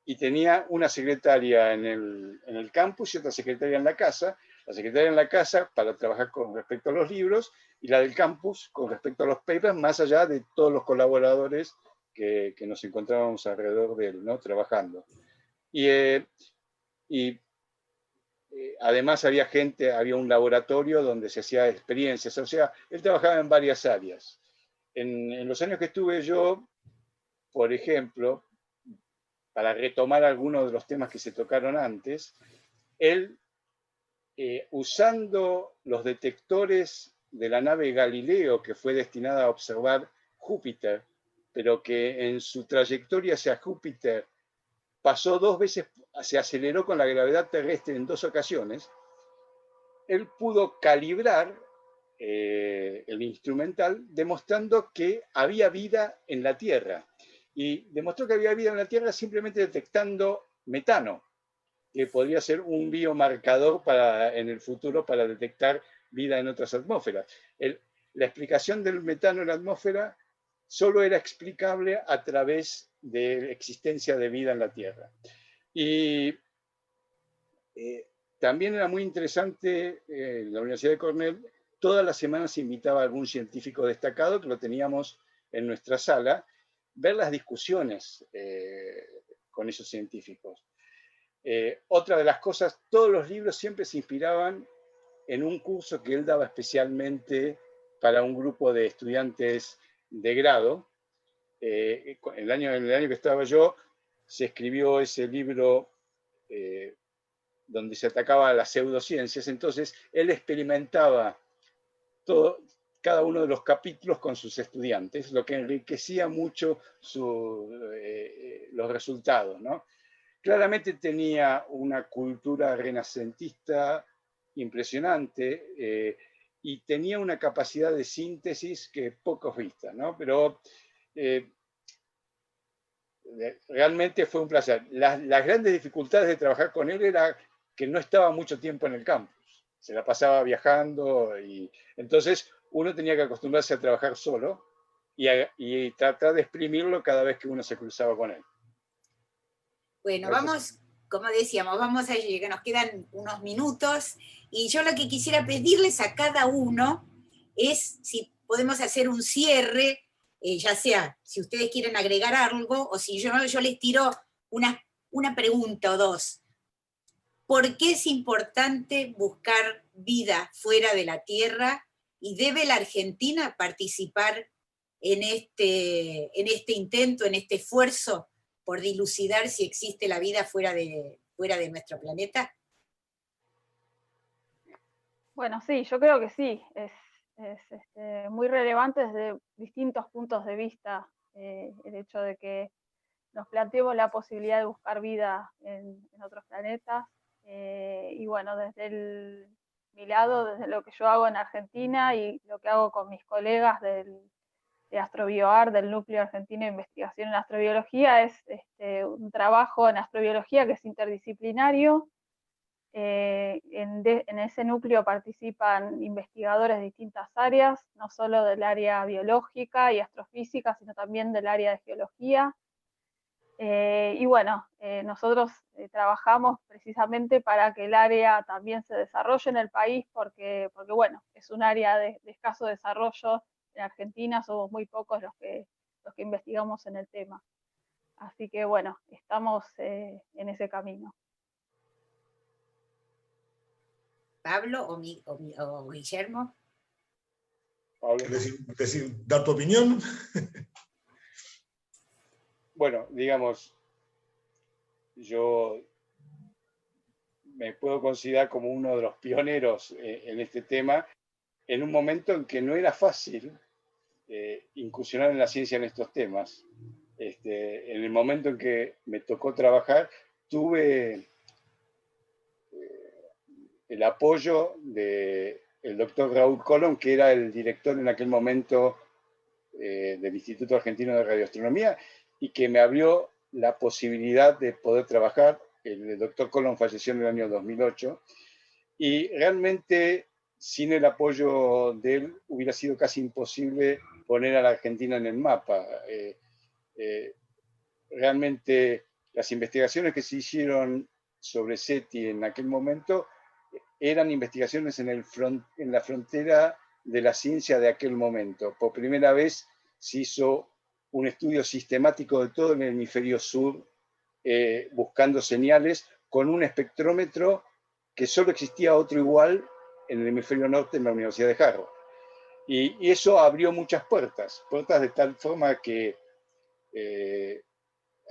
y tenía una secretaria en el campus y otra secretaria en la casa. La secretaria en la casa para trabajar con respecto a los libros y la del campus con respecto a los papers, más allá de todos los colaboradores que nos encontrábamos alrededor de él, ¿no? Trabajando. Y además había un laboratorio donde se hacía experiencias, o sea, él trabajaba en varias áreas. En los años que estuve yo, por ejemplo, para retomar algunos de los temas que se tocaron antes, él, usando los detectores de la nave Galileo, que fue destinada a observar Júpiter, pero que en su trayectoria hacia Júpiter pasó 2 veces, se aceleró con la gravedad terrestre en 2 ocasiones, él pudo calibrar el instrumental demostrando que había vida en la Tierra. Y demostró que había vida en la Tierra simplemente detectando metano, que podría ser un biomarcador en el futuro para detectar vida en otras atmósferas. La explicación del metano en la atmósfera solo era explicable a través de la existencia de vida en la Tierra. Y también era muy interesante, en la Universidad de Cornell, todas las semanas se invitaba a algún científico destacado, que lo teníamos en nuestra sala, ver las discusiones con esos científicos. Otra de las cosas, todos los libros siempre se inspiraban en un curso que él daba especialmente para un grupo de estudiantes de grado. En el año que estaba yo, se escribió ese libro donde se atacaba a las pseudociencias. Entonces, él experimentaba cada uno de los capítulos con sus estudiantes, lo que enriquecía mucho los resultados, ¿no? Claramente tenía una cultura renacentista impresionante y tenía una capacidad de síntesis que pocos vistas, ¿no? Pero realmente fue un placer. Las grandes dificultades de trabajar con él era que no estaba mucho tiempo en el campus, se la pasaba viajando y entonces uno tenía que acostumbrarse a trabajar solo y tratar de exprimirlo cada vez que uno se cruzaba con él. Bueno, vamos, como decíamos, vamos a llegar, nos quedan unos minutos, y yo lo que quisiera pedirles a cada uno es si podemos hacer un cierre, ya sea si ustedes quieren agregar algo, o si yo les tiro una pregunta o dos. ¿Por qué es importante buscar vida fuera de la Tierra y debe la Argentina participar en este intento, en este esfuerzo por dilucidar si existe la vida fuera de nuestro planeta? Bueno, sí, yo creo que sí, es muy relevante desde distintos puntos de vista el hecho de que nos planteemos la posibilidad de buscar vida en otros planetas. Y bueno, desde mi lado, desde lo que yo hago en Argentina y lo que hago con mis colegas de AstrobioAR, del Núcleo Argentino de Investigación en Astrobiología, es un trabajo en astrobiología que es interdisciplinario. En ese núcleo participan investigadores de distintas áreas, no solo del área biológica y astrofísica, sino también del área de geología. Y bueno, nosotros trabajamos precisamente para que el área también se desarrolle en el país, porque bueno, es un área de escaso desarrollo. En Argentina somos muy pocos los que investigamos en el tema. Así que bueno, estamos en ese camino. ¿Pablo o Guillermo? Pablo. ¿Dar tu opinión? Bueno, digamos, yo me puedo considerar como uno de los pioneros en este tema, en un momento en que no era fácil incursionar en la ciencia en estos temas. En el momento en que me tocó trabajar, tuve el apoyo del doctor Raúl Colón, que era el director en aquel momento del Instituto Argentino de Radioastronomía, y que me abrió la posibilidad de poder trabajar. El doctor Colón falleció en el año 2008, y realmente sin el apoyo de él hubiera sido casi imposible poner a la Argentina en el mapa. Realmente las investigaciones que se hicieron sobre SETI en aquel momento eran investigaciones en la frontera de la ciencia de aquel momento. Por primera vez se hizo un estudio sistemático de todo el hemisferio sur, buscando señales con un espectrómetro que solo existía otro igual en el hemisferio norte en la Universidad de Harvard. Y eso abrió muchas puertas de tal forma que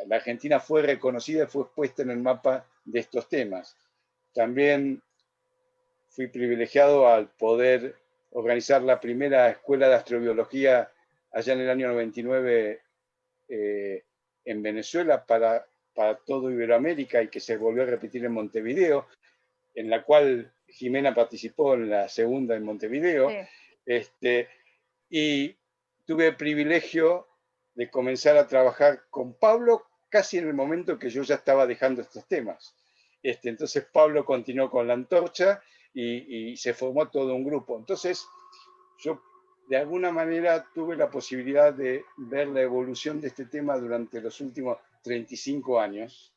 la Argentina fue reconocida y fue puesta en el mapa de estos temas. También fui privilegiado al poder organizar la primera escuela de astrobiología allá en el año 99 en Venezuela para todo Iberoamérica y que se volvió a repetir en Montevideo, en la cual Jimena participó en la segunda en Montevideo. Sí. Y tuve el privilegio de comenzar a trabajar con Pablo casi en el momento que yo ya estaba dejando estos temas. Entonces Pablo continuó con la antorcha y se formó todo un grupo. Entonces yo de alguna manera tuve la posibilidad de ver la evolución de este tema durante los últimos 35 años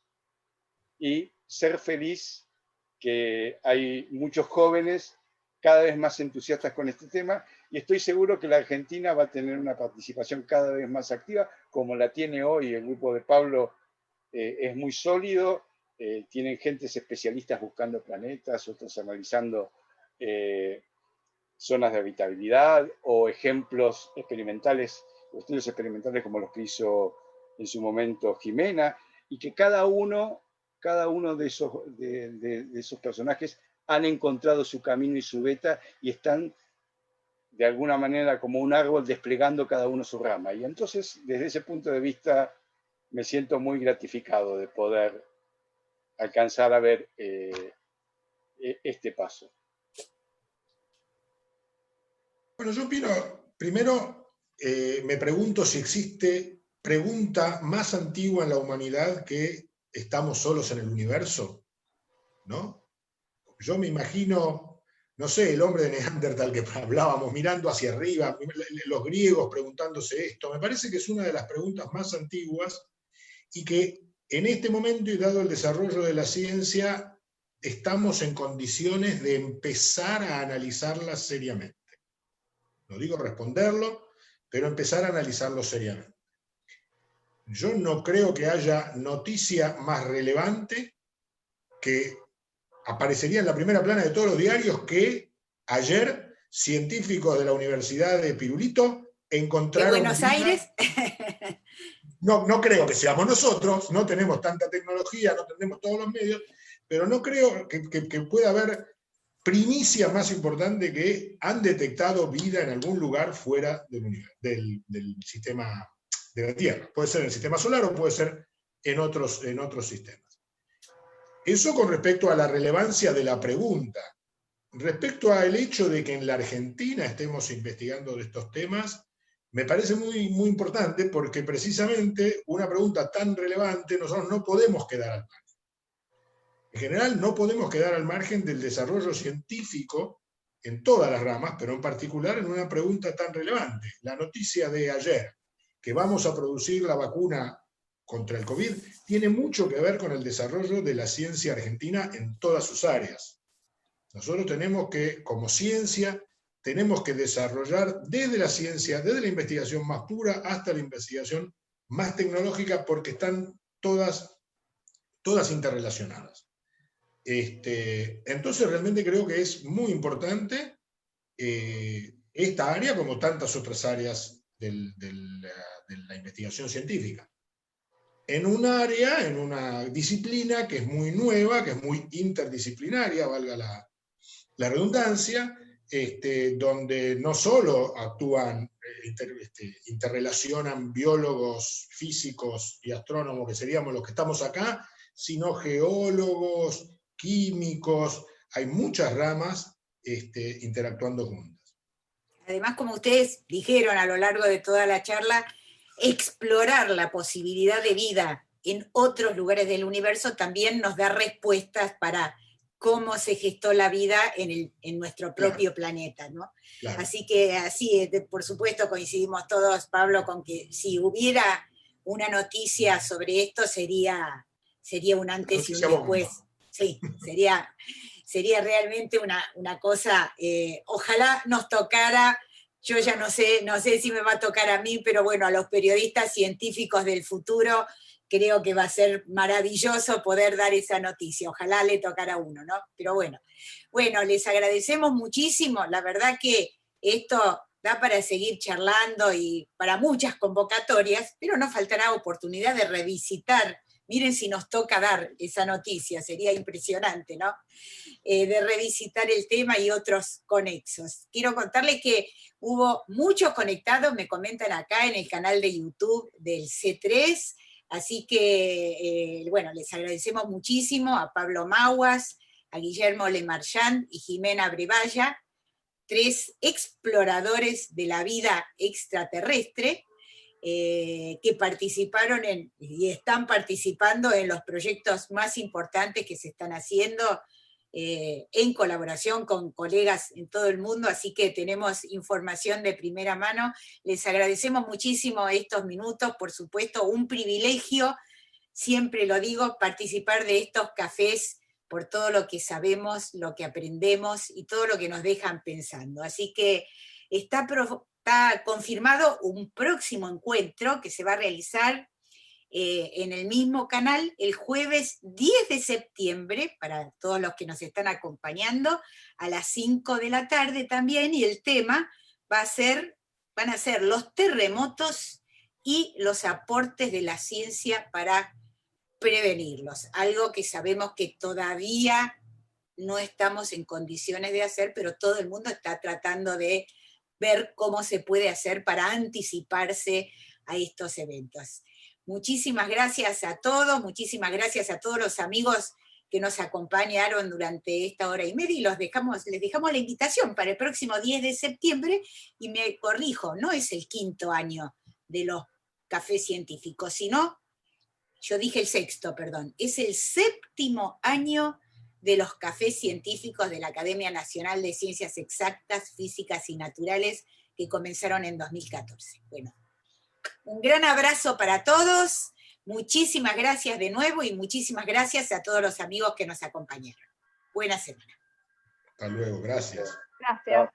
y ser feliz que hay muchos jóvenes cada vez más entusiastas con este tema y estoy seguro que la Argentina va a tener una participación cada vez más activa como la tiene hoy. El grupo de Pablo es muy sólido, tienen gentes especialistas buscando planetas, otros analizando zonas de habitabilidad o ejemplos experimentales, o estudios experimentales como los que hizo en su momento Jimena, y que cada uno de esos personajes han encontrado su camino y su beta y están de alguna manera como un árbol desplegando cada uno su rama. Y entonces, desde ese punto de vista, me siento muy gratificado de poder alcanzar a ver este paso. Bueno, yo opino, primero me pregunto si existe pregunta más antigua en la humanidad que ¿estamos solos en el universo? ¿No? Yo me imagino, no sé, el hombre de Neandertal que hablábamos, mirando hacia arriba, los griegos preguntándose esto. Me parece que es una de las preguntas más antiguas y que en este momento, y dado el desarrollo de la ciencia, estamos en condiciones de empezar a analizarla seriamente. No digo responderlo, pero empezar a analizarlo seriamente. Yo no creo que haya noticia más relevante que aparecería en la primera plana de todos los diarios que ayer científicos de la Universidad de Pirulito encontraron... ¿De Buenos Aires? No creo que seamos nosotros, no tenemos tanta tecnología, no tenemos todos los medios, pero no creo que pueda haber primicia más importante que han detectado vida en algún lugar fuera del sistema de la Tierra. Puede ser en el sistema solar o puede ser en otros sistemas. Eso con respecto a la relevancia de la pregunta. Respecto al hecho de que en la Argentina estemos investigando de estos temas, me parece muy, muy importante porque precisamente una pregunta tan relevante nosotros no podemos quedar al margen. En general no podemos quedar al margen del desarrollo científico en todas las ramas, pero en particular en una pregunta tan relevante. La noticia de ayer, que vamos a producir la vacuna contra el COVID, tiene mucho que ver con el desarrollo de la ciencia argentina en todas sus áreas. Nosotros tenemos que, como ciencia, tenemos que desarrollar desde la ciencia, desde la investigación más pura hasta la investigación más tecnológica, porque están todas interrelacionadas. Entonces realmente creo que es muy importante esta área como tantas otras áreas de la investigación científica. En un área, en una disciplina que es muy nueva, que es muy interdisciplinaria, valga la redundancia, donde no solo actúan, interrelacionan biólogos, físicos y astrónomos, que seríamos los que estamos acá, sino geólogos, químicos, hay muchas ramas interactuando juntas. Además, como ustedes dijeron a lo largo de toda la charla, explorar la posibilidad de vida en otros lugares del universo también nos da respuestas para cómo se gestó la vida en nuestro propio planeta, ¿no? Claro. Así que, por supuesto, coincidimos todos, Pablo, con que si hubiera una noticia sobre esto sería sería un antes y un después. Sí, sería realmente una cosa, ojalá nos tocara, yo ya no sé si me va a tocar a mí, pero bueno, a los periodistas científicos del futuro, creo que va a ser maravilloso poder dar esa noticia, ojalá le tocara a uno, ¿no? Pero bueno, les agradecemos muchísimo, la verdad que esto da para seguir charlando y para muchas convocatorias, pero no faltará oportunidad de revisitar. Miren si nos toca dar esa noticia, sería impresionante, ¿no? De revisitar el tema y otros conexos. Quiero contarles que hubo muchos conectados, me comentan acá en el canal de YouTube del C3, así que, les agradecemos muchísimo a Pablo Maguas, a Guillermo Lemarchand y Jimena Brevalla, 3 exploradores de la vida extraterrestre, que participaron y están participando en los proyectos más importantes que se están haciendo en colaboración con colegas en todo el mundo, así que tenemos información de primera mano. Les agradecemos muchísimo estos minutos, por supuesto, un privilegio, siempre lo digo, participar de estos cafés por todo lo que sabemos, lo que aprendemos y todo lo que nos dejan pensando. Así que está confirmado un próximo encuentro que se va a realizar en el mismo canal el jueves 10 de septiembre, para todos los que nos están acompañando, a las 5 de la tarde también, y el tema van a ser los terremotos y los aportes de la ciencia para prevenirlos, algo que sabemos que todavía no estamos en condiciones de hacer, pero todo el mundo está tratando de ver cómo se puede hacer para anticiparse a estos eventos. Muchísimas gracias a todos, muchísimas gracias a todos los amigos que nos acompañaron durante esta hora y media, y les dejamos la invitación para el próximo 10 de septiembre, y me corrijo, no es el 5º año de los cafés científicos, sino, yo dije el 6º, perdón, es el 7º año de los cafés científicos de la Academia Nacional de Ciencias Exactas, Físicas y Naturales, que comenzaron en 2014. Bueno, un gran abrazo para todos, muchísimas gracias de nuevo y muchísimas gracias a todos los amigos que nos acompañaron. Buena semana. Hasta luego, gracias. Gracias.